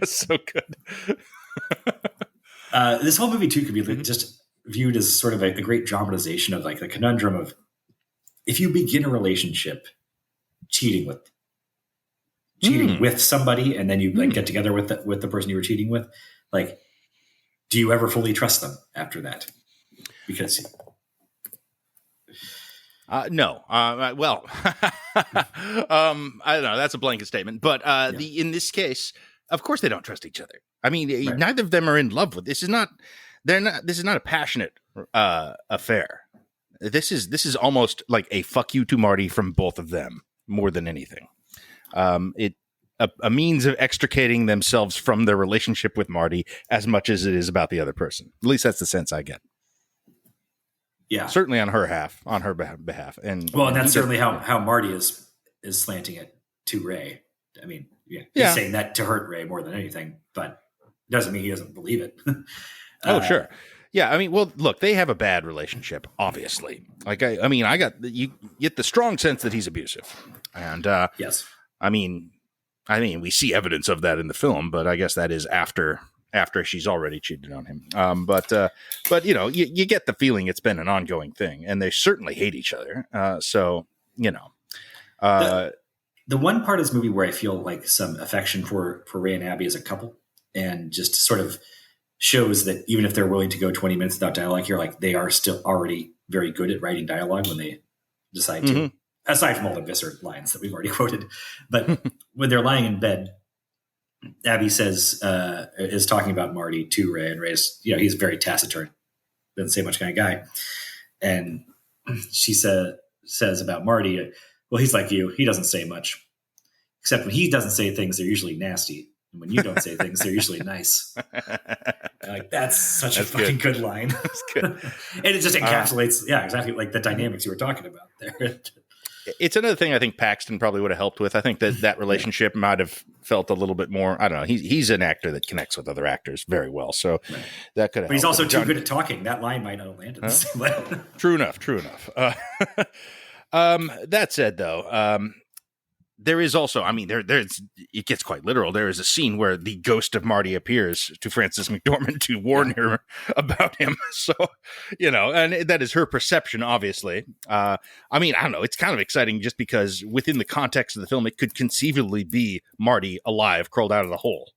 so good. This whole movie too could be just viewed as sort of a great dramatization of like the conundrum of if you begin a relationship cheating with somebody, and then you like get together with the person you were cheating with, like, do you ever fully trust them after that? Because no. Well, I don't know. That's a blanket statement, but in this case, of course, they don't trust each other. I mean, neither of them are in love with. This is not a passionate affair. This is almost like a fuck you to Marty from both of them more than anything. A means of extricating themselves from their relationship with Marty as much as it is about the other person. At least that's the sense I get. Yeah, certainly on her behalf. And that's certainly how Marty is slanting it to Ray. I mean, he's saying that to hurt Ray more than anything, but it doesn't mean he doesn't believe it. Sure. Yeah, I mean, well, look, they have a bad relationship, obviously. Like, you get the strong sense that he's abusive, and yes, I mean, we see evidence of that in the film, but I guess that is after she's already cheated on him. But you get the feeling it's been an ongoing thing, and they certainly hate each other. The one part of this movie where I feel like some affection for Ray and Abby as a couple, and just sort of shows that even if they're willing to go 20 minutes without dialogue here, like they are still already very good at writing dialogue when they decide to, aside from all the Visser lines that we've already quoted. But when they're lying in bed, Abby is talking about Marty to Ray, and Ray's, he's very taciturn, doesn't say much kind of guy. And she says about Marty, well, he's like you. He doesn't say much, except when he doesn't say things, they're usually nasty. And when you don't say things, they're usually nice. Like, that's such a fucking good line. That's good. And it just encapsulates, exactly, like the dynamics you were talking about there. It's another thing I think Paxton probably would have helped with. I think that relationship might have felt a little bit more, I don't know. He's an actor that connects with other actors very well. So that could have helped. But he's also too good at talking. That line might not have landed the same way. True enough. That said, though, there is also, I mean, there's it gets quite literal. There is a scene where the ghost of Marty appears to Frances McDormand to warn her about him. So, and that is her perception, obviously. I mean, I don't know. It's kind of exciting just because within the context of the film, it could conceivably be Marty alive, crawled out of the hole.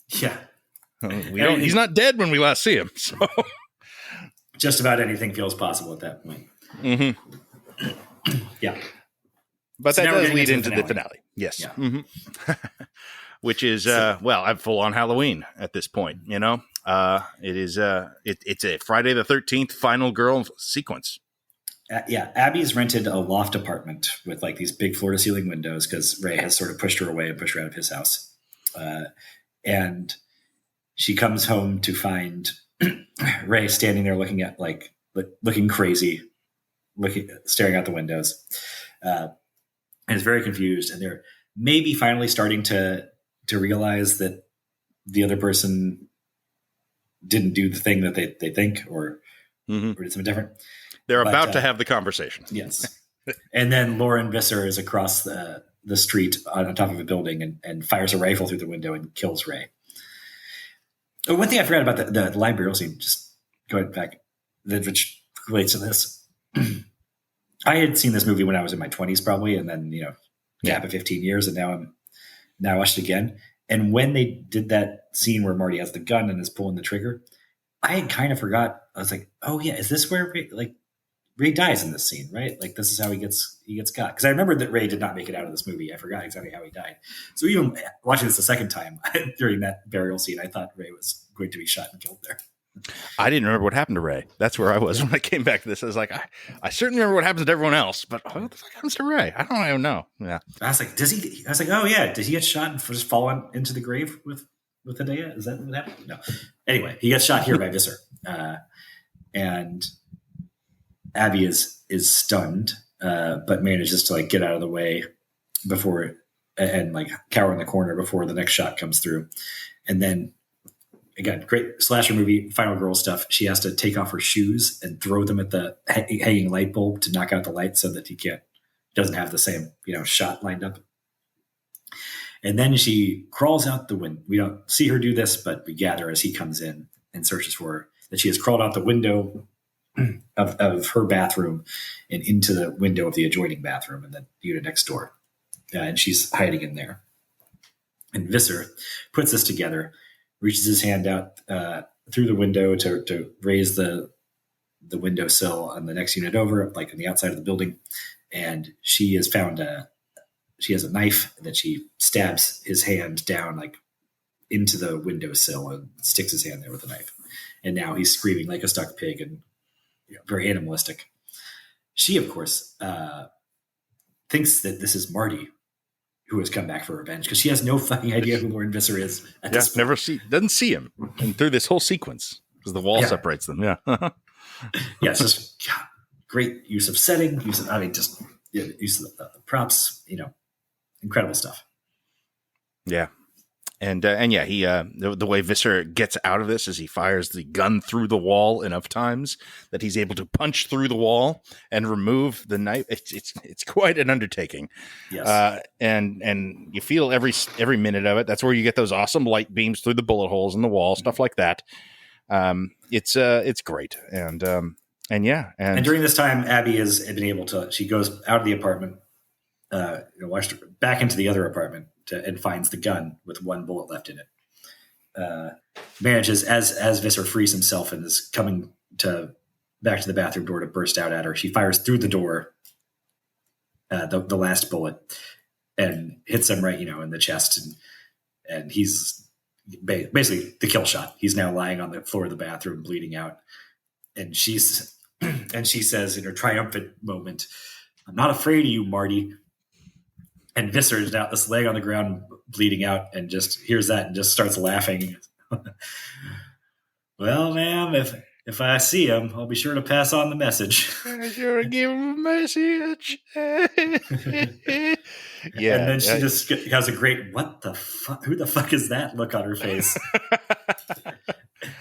Yeah. He's not dead when we last see him. So just about anything feels possible at that point. Mm-hmm. Yeah. But so that does lead into the finale. Yes. Yeah. Mm-hmm. Which is, I'm full on Halloween at this point, it is, it's a Friday the 13th final girl sequence. Abby's rented a loft apartment with like these big floor to ceiling windows because Ray has sort of pushed her away and pushed her out of his house. And she comes home to find Ray standing there looking crazy, staring out the windows. And is very confused, and they're maybe finally starting to realize that the other person didn't do the thing that they think or did something different. They're about to have the conversation. Yes. And then Lauren Visser is across the street on top of a building and fires a rifle through the window and kills Ray. Oh, one thing I forgot about the line burial scene, just going back, which relates to this. I had seen this movie when I was in my 20s probably, and then, gap of 15 years, and now I watched it again. And when they did that scene where Marty has the gun and is pulling the trigger, I had kind of forgot. I was like, oh yeah, is this where Ray dies in this scene, right? Like this is how he gets got. Because I remember that Ray did not make it out of this movie. I forgot exactly how he died. So even watching this the second time during that burial scene, I thought Ray was going to be shot and killed there. I didn't remember what happened to Ray. That's where I was when I came back to this. I was like, I certainly remember what happens to everyone else, but what the fuck happens to Ray? I don't even know. Yeah. I was like, oh yeah, did he get shot and just fall into the grave with Hidea? Is that what happened? No. Anyway, he gets shot here by Visser. And Abby is stunned, but manages to get out of the way before and cower in the corner before the next shot comes through. And then again, great slasher movie, final girl stuff. She has to take off her shoes and throw them at the hanging light bulb to knock out the light so that he doesn't doesn't have the same, shot lined up. And then she crawls out the window. We don't see her do this, but we gather as he comes in and searches for her that she has crawled out the window of her bathroom and into the window of the adjoining bathroom and the unit next door. And she's hiding in there. And Visser puts this together, reaches his hand out through the window to raise the windowsill on the next unit over, like on the outside of the building. And she has found she has a knife that she stabs his hand down like into the windowsill and sticks his hand there with a knife. And now he's screaming like a stuck pig and very animalistic. She, of course, thinks that this is Marty who has come back for revenge because she has no fucking idea who Lauren Visser is. Doesn't see him and through this whole sequence because the wall separates them. Yeah. Yeah. It's just great use of setting, use of the props, incredible stuff. Yeah. And he the way Visser gets out of this is he fires the gun through the wall enough times that he's able to punch through the wall and remove the knife. It's quite an undertaking. Yes. And you feel every minute of it. That's where you get those awesome light beams through the bullet holes in the wall, stuff like that. It's great. And during this time, Abby has been able to. She goes out of the apartment, back into the other apartment. And finds the gun with one bullet left in it. Manages as Visser frees himself and is coming back to the bathroom door to burst out at her. She fires through the door, the last bullet, and hits him right, in the chest, and he's basically the kill shot. He's now lying on the floor of the bathroom, bleeding out, and she says in her triumphant moment, "I'm not afraid of you, Marty." And Visser is out this leg on the ground, bleeding out, and just hears that and just starts laughing. Well, ma'am, if I see him, I'll be sure to pass on the message. Sure, give him a message. Yeah, and then she just has a great "what the fuck? Who the fuck is that?" look on her face.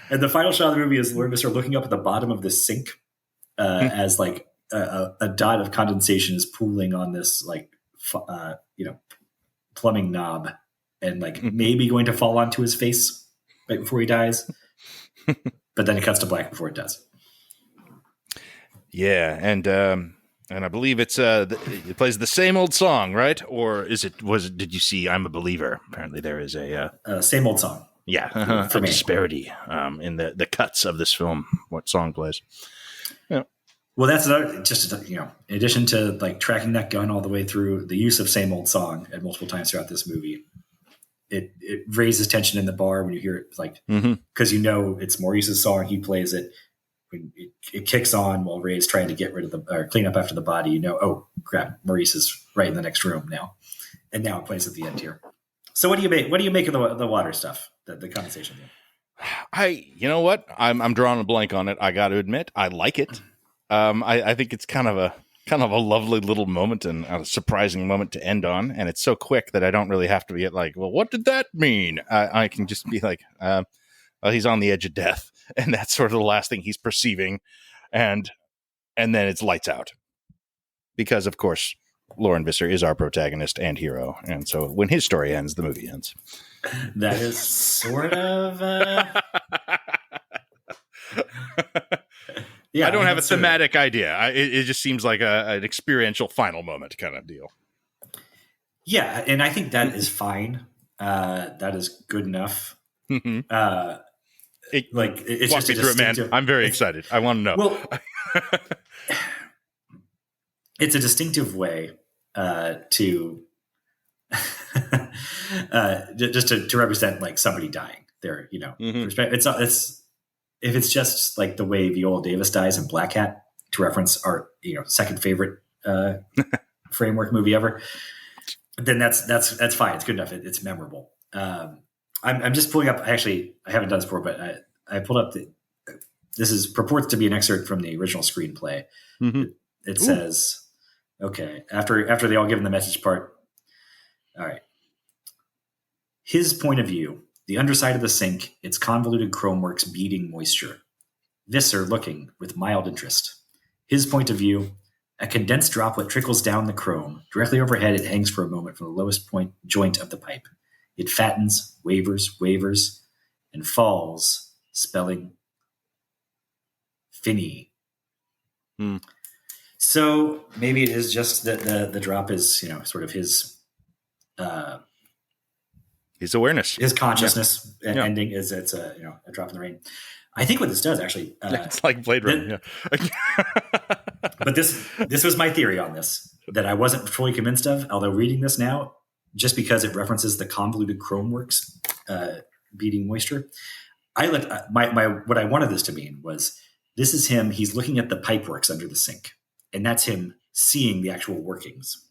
And the final shot of the movie is Lauren Visser looking up at the bottom of the sink as like a dot of condensation is pooling on this like. Plumbing knob and like maybe going to fall onto his face right before he dies. But then it cuts to black before it does. Yeah. And I believe it plays the same old song, right? Or did you see I'm a Believer? Apparently there is a same old song. Yeah. For disparity in the cuts of this film, what song plays. Yeah. Well, that's another, just, in addition to like tracking that gun all the way through, the use of same old song at multiple times throughout this movie, it raises tension in the bar when you hear it, like, because it's Maurice's song. He plays it when it kicks on while Ray's trying to get rid of or clean up after the body. Oh crap, Maurice is right in the next room now. And now it plays at the end here. So what do you make of the water stuff, the condensation? You know what? I'm drawing a blank on it. I got to admit, I like it. I think it's kind of a lovely little moment and a surprising moment to end on. And it's so quick that I don't really have to be like, well, what did that mean? I can just be like, well, he's on the edge of death. And that's sort of the last thing he's perceiving. And then it's lights out. Because, of course, Lauren Visser is our protagonist and hero. And so when his story ends, the movie ends. That is sort of... Yeah, I don't have a thematic idea. It just seems like an experiential final moment kind of deal. Yeah, and I think that is fine. That is good enough. Mm-hmm. It's walk just me through it, man. I'm very excited. I want to know. Well, it's a distinctive way to just to represent like somebody dying. There, It's if it's just like the way Viola Davis dies in Black Hat, to reference our second favorite framework movie ever, then that's fine. It's good enough. It's memorable. I'm just pulling up. Actually, I haven't done this before, but I pulled up this purports to be an excerpt from the original screenplay. Mm-hmm. It says, okay, after they all give him the message part. All right. His point of view. The underside of the sink, its convoluted chromeworks beading moisture. Visser looking with mild interest. His point of view, A condensed droplet trickles down the chrome. Directly overhead, it hangs for a moment from the lowest point joint of the pipe. It fattens, wavers, and falls, spelling Finny. So maybe it is just that the drop is, sort of his awareness, his consciousness ending is it's a drop in the rain. I think what this does actually, it's like Blade Runner. But this was my theory on this that I wasn't fully convinced of. Although reading this now, just because it references the convoluted chrome works beating moisture, I looked what I wanted this to mean was this is him. He's looking at the pipe works under the sink, and that's him seeing the actual workings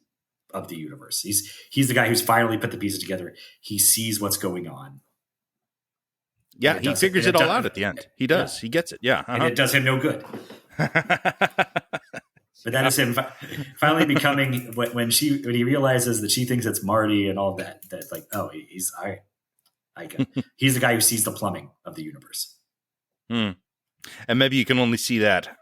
of the universe. He's the guy who's finally put the pieces together. He sees what's going on. Yeah, he figures it all out at the end. He does. Yeah. He gets it. Yeah. And it does him no good. But that is him finally becoming when he realizes that she thinks it's Marty and all that. That's like, oh, he's all right. He's the guy who sees the plumbing of the universe. And maybe you can only see that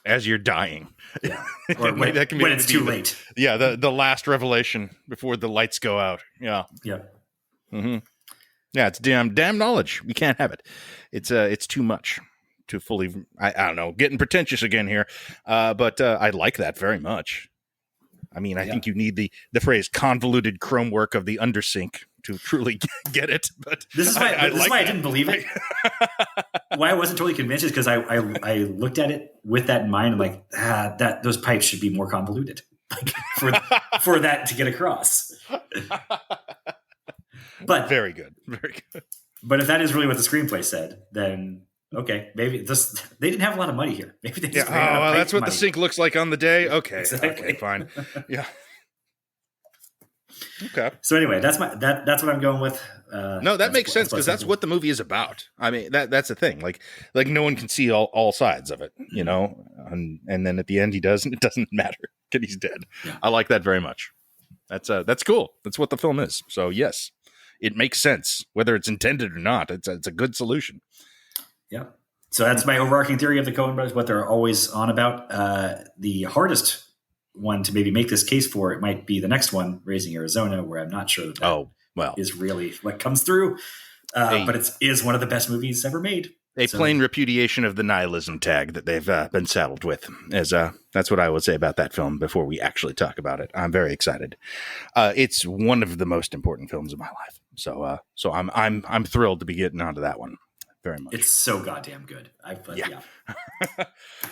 as you're dying. Yeah. Or when it's too late. Yeah, the last revelation before the lights go out. Yeah. Yeah. Mm-hmm. Yeah, it's damn knowledge. We can't have it. It's too much to fully. I don't know. Getting pretentious again here, but I like that very much. I mean, I think you need the phrase "convoluted chrome work of the undersink" to truly get it. But this is why I didn't believe it. Why I wasn't totally convinced is because I looked at it with that in mind. I'm like, that those pipes should be more convoluted, like for that to get across. But very good. But if that is really what the screenplay said, then okay, maybe they didn't have a lot of money here. Maybe they just that's what money. The sink looks like on the day. Okay, exactly. Okay, fine. Yeah. Okay. So anyway, that's what I'm going with. No, that makes sense because that's what the movie is about. I mean, that's the thing. Like no one can see all sides of it, and then at the end he does, and it doesn't matter that he's dead. Yeah. I like that very much. That's cool. That's what the film is. So yes. It makes sense, whether it's intended or not. It's a good solution. Yeah. So that's my overarching theory of the Coen brothers, what they're always on about. The hardest one to maybe make this case for, it might be the next one, Raising Arizona, where I'm not sure that is really what comes through. But it is one of the best movies ever made. Plain repudiation of the nihilism tag that they've been saddled with. That's what I would say about that film before we actually talk about it. I'm very excited. It's one of the most important films of my life. So I'm thrilled to be getting onto that one. Very much. It's so goddamn good.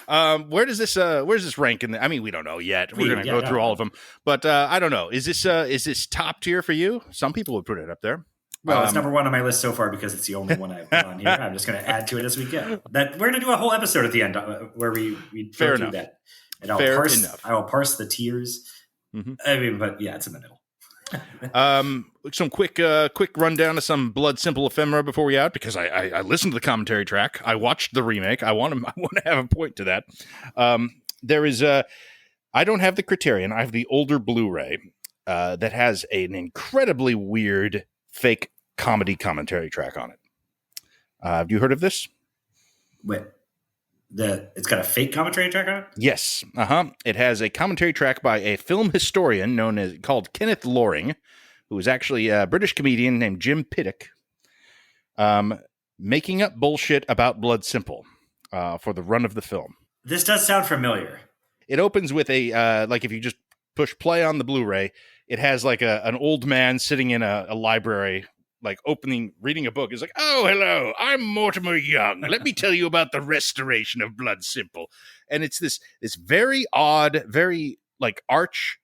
Where does this rank in I mean, we don't know yet. We're going to go through all of them, but I don't know. Is this top tier for you? Some people would put it up there. Well, it's number one on my list so far because it's the only one I've put on here. I'm just going to add to it as we go. We're going to do a whole episode at the end where we go through that. And I will parse the tiers. Mm-hmm. I mean, but yeah, it's in the middle. Some quick rundown of some Blood Simple ephemera before we out, because I listened to the commentary track. I watched the remake. I want to have a point to that. There is I don't have the Criterion. I have the older Blu-ray that has an incredibly weird fake comedy commentary track on it. Have you heard of this? Wait, it's got a fake commentary track on it? Yes. It has a commentary track by a film historian called Kenneth Loring, who is actually a British comedian named Jim Piddock, making up bullshit about Blood Simple for the run of the film. This does sound familiar. It opens with if you just push play on the Blu-ray, it has like an old man sitting in a library, like reading a book. He's like, "Oh, hello, I'm Mortimer Young. Let me tell you about the restoration of Blood Simple." And it's this very odd, very like arch,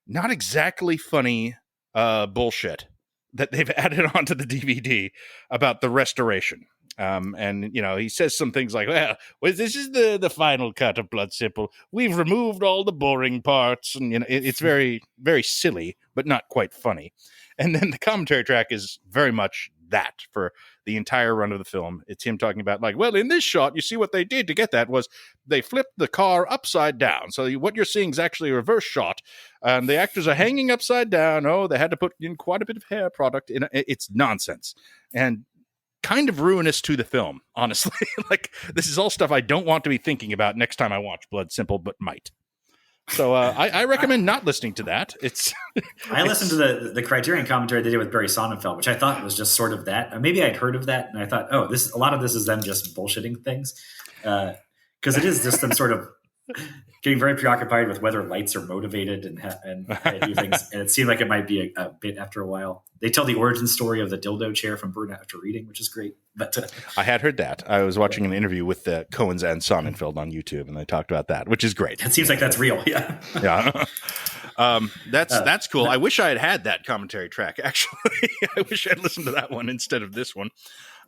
not exactly funny bullshit that they've added onto the DVD about the restoration. And he says some things like, well, this is the final cut of Blood Simple. We've removed all the boring parts. And, it's very, very silly, but not quite funny. And then the commentary track is very much that for the entire run of the film. It's him talking about like, well, in this shot, you see what they did to get that was they flipped the car upside down. So what you're seeing is actually a reverse shot. And the actors are hanging upside down. Oh, they had to put in quite a bit of hair product. It's nonsense. And kind of ruinous to the film, honestly. Like, this is all stuff I don't want to be thinking about next time I watch Blood Simple, but might. So I recommend not listening to that. I listened to the Criterion commentary they did with Barry Sonnenfeld, which I thought was just sort of that. Maybe I'd heard of that, and I thought, oh, a lot of this is them just bullshitting things, because it is just them sort of getting very preoccupied with whether lights are motivated and do things. And it seemed like it might be a bit after a while. They tell the origin story of the dildo chair from Burn After Reading, which is great. But I had heard that. I was watching an interview with the Coens and Sonnenfeld on YouTube, and they talked about that, which is great. It seems like that's real. Yeah. Yeah. That's cool. I wish I had that commentary track. Actually, I wish I'd listened to that one instead of this one.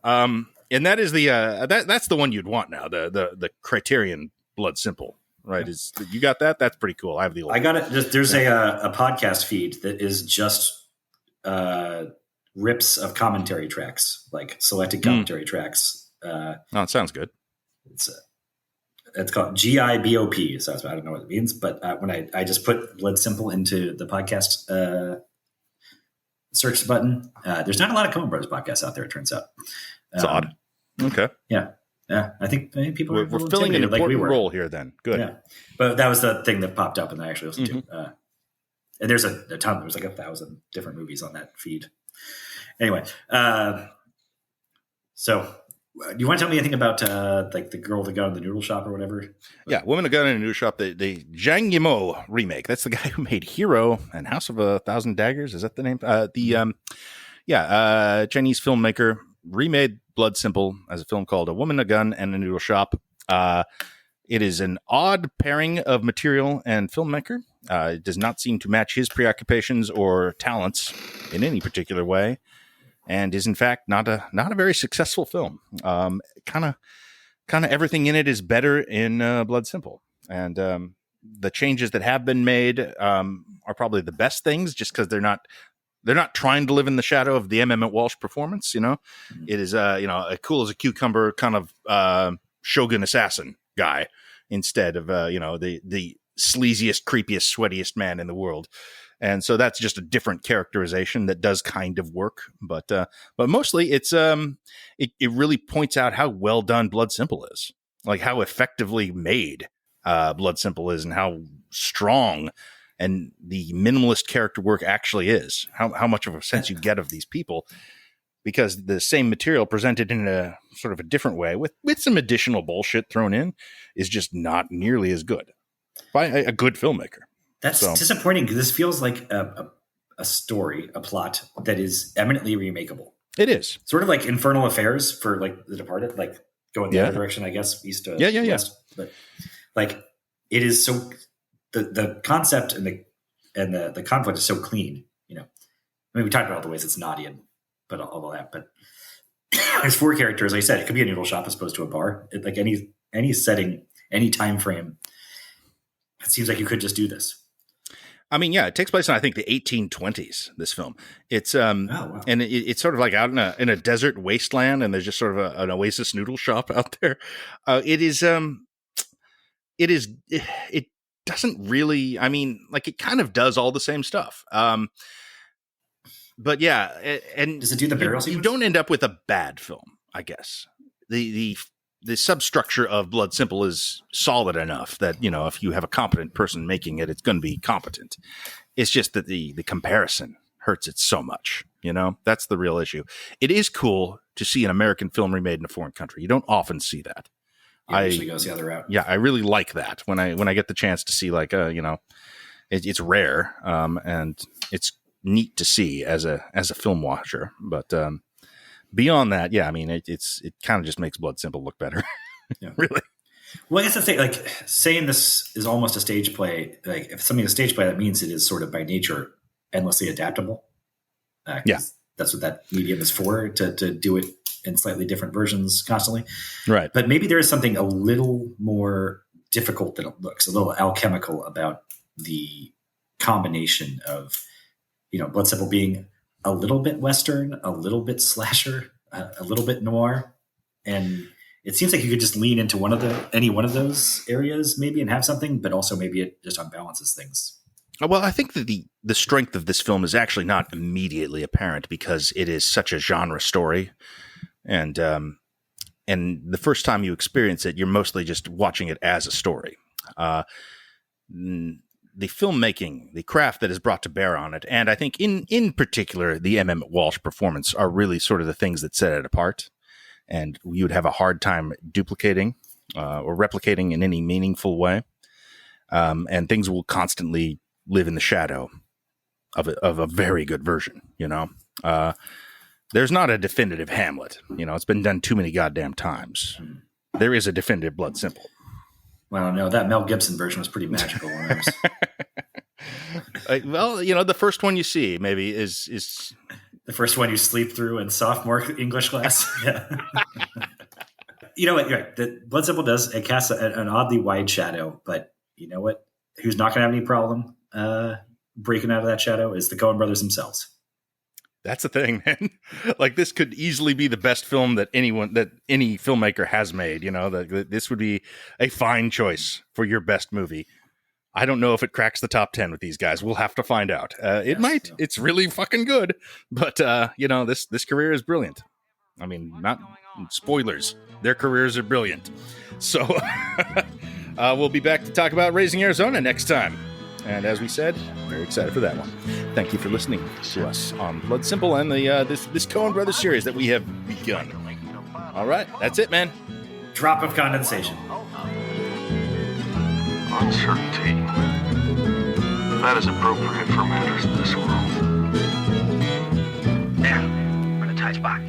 And that is that's the one you'd want now. The Criterion Blood Simple. Right? Is you got that? That's pretty cool. I have the old. I got it. There's a podcast feed that is just rips of commentary tracks, like selected commentary tracks. It sounds good. It's called GIBOP. So I don't know what it means, but when I just put Blood Simple into the podcast search button, there's not a lot of Coen Brothers podcasts out there. It turns out. It's odd. Okay. Yeah. Yeah, I think people we're filling an important role here. Then good. Yeah, but that was the thing that popped up, and I actually listened to. And there's a ton. There's like 1,000 different movies on that feed. Anyway, so do you want to tell me anything about like the girl that got in the noodle shop or whatever? Yeah, Woman Who Got in a Noodle Shop. The Zhang Yimou remake. That's the guy who made Hero and House of a Thousand Daggers. Is that the name? Chinese filmmaker remade Blood Simple as a film called A Woman, a Gun, and a Noodle Shop. It is an odd pairing of material and filmmaker. It does not seem to match his preoccupations or talents in any particular way, and is in fact not a very successful film. Kind of everything in it is better in Blood Simple, and the changes that have been made are probably the best things, just because they're not trying to live in the shadow of the M. Emmett Walsh performance. It is a cool as a cucumber kind of Shogun assassin guy instead of the sleaziest, creepiest, sweatiest man in the world. And so that's just a different characterization that does kind of work, but mostly it's it really points out how well done Blood Simple is, like how effectively made Blood Simple is, and how strong and the minimalist character work actually is, how much of a sense you get of these people, because the same material presented in a sort of a different way with some additional bullshit thrown in is just not nearly as good by a good filmmaker. That's disappointing, because this feels like a story, a plot that is eminently remakeable. It is sort of like Infernal Affairs for like The Departed, like going the other direction, I guess, east to west. But like it is so. The concept and the conflict is so clean, I mean, we talked about all the ways it's naughty but all of that, but there's 4 characters. Like I said, it could be a noodle shop as opposed to a bar. Like any setting, any time frame, it seems like you could just do this. I mean, yeah, it takes place in, I think, the 1820s, this film. It's and it's sort of like out in a desert wasteland, and there's just sort of an oasis noodle shop out there. It doesn't really, I mean, like it kind of does all the same stuff. But yeah, and does it do the burial sequence? You don't end up with a bad film, I guess. The substructure of Blood Simple is solid enough that, if you have a competent person making it, it's going to be competent. It's just that the comparison hurts it so much, that's the real issue. It is cool to see an American film remade in a foreign country. You don't often see that. It usually goes the other route. Yeah, I really like that when I get the chance to see it's rare, and it's neat to see as a film watcher. But beyond that, yeah, I mean it kind of just makes Blood Simple look better. Yeah, really. Well, I guess the thing, like saying this is almost a stage play. Like if something is a stage play, that means it is sort of by nature endlessly adaptable. Yeah, that's what that medium is for, to do it in slightly different versions constantly. Right. But maybe there is something a little more difficult than it looks, a little alchemical about the combination of, Blood Simple being a little bit Western, a little bit slasher, a little bit noir. And it seems like you could just lean into any one of those areas maybe and have something, but also maybe it just unbalances things. Well, I think that the strength of this film is actually not immediately apparent because it is such a genre story. And the first time you experience it, you're mostly just watching it as a story. filmmaking, the craft that is brought to bear on it, and I think in particular the M. Emmett Walsh performance are really sort of the things that set it apart, and you would have a hard time duplicating or replicating in any meaningful way, and things will constantly live in the shadow of a very good version. There's not a definitive Hamlet. It's been done too many goddamn times. There is a definitive Blood Simple. Well, no, that Mel Gibson version was pretty magical. Well, the first one you see maybe is the first one you sleep through in sophomore English class. Yeah. You know what? You're right. The Blood Simple it casts an oddly wide shadow, but you know what? Who's not going to have any problem breaking out of that shadow is the Coen brothers themselves. That's the thing, man. Like, this could easily be the best film that any filmmaker has made. This would be a fine choice for your best movie. I don't know if it cracks the top 10 with these guys. We'll have to find out. It might. So. It's really fucking good. But, this career is brilliant. I mean, not spoilers. Their careers are brilliant. So we'll be back to talk about Raising Arizona next time. And as we said, very excited for that one. Thank you for listening to us on Blood Simple and this Coen Brothers series that we have begun. All right, that's it, man. Drop of condensation. Uncertainty. That is appropriate for matters of this world. There, we're in a tight spot.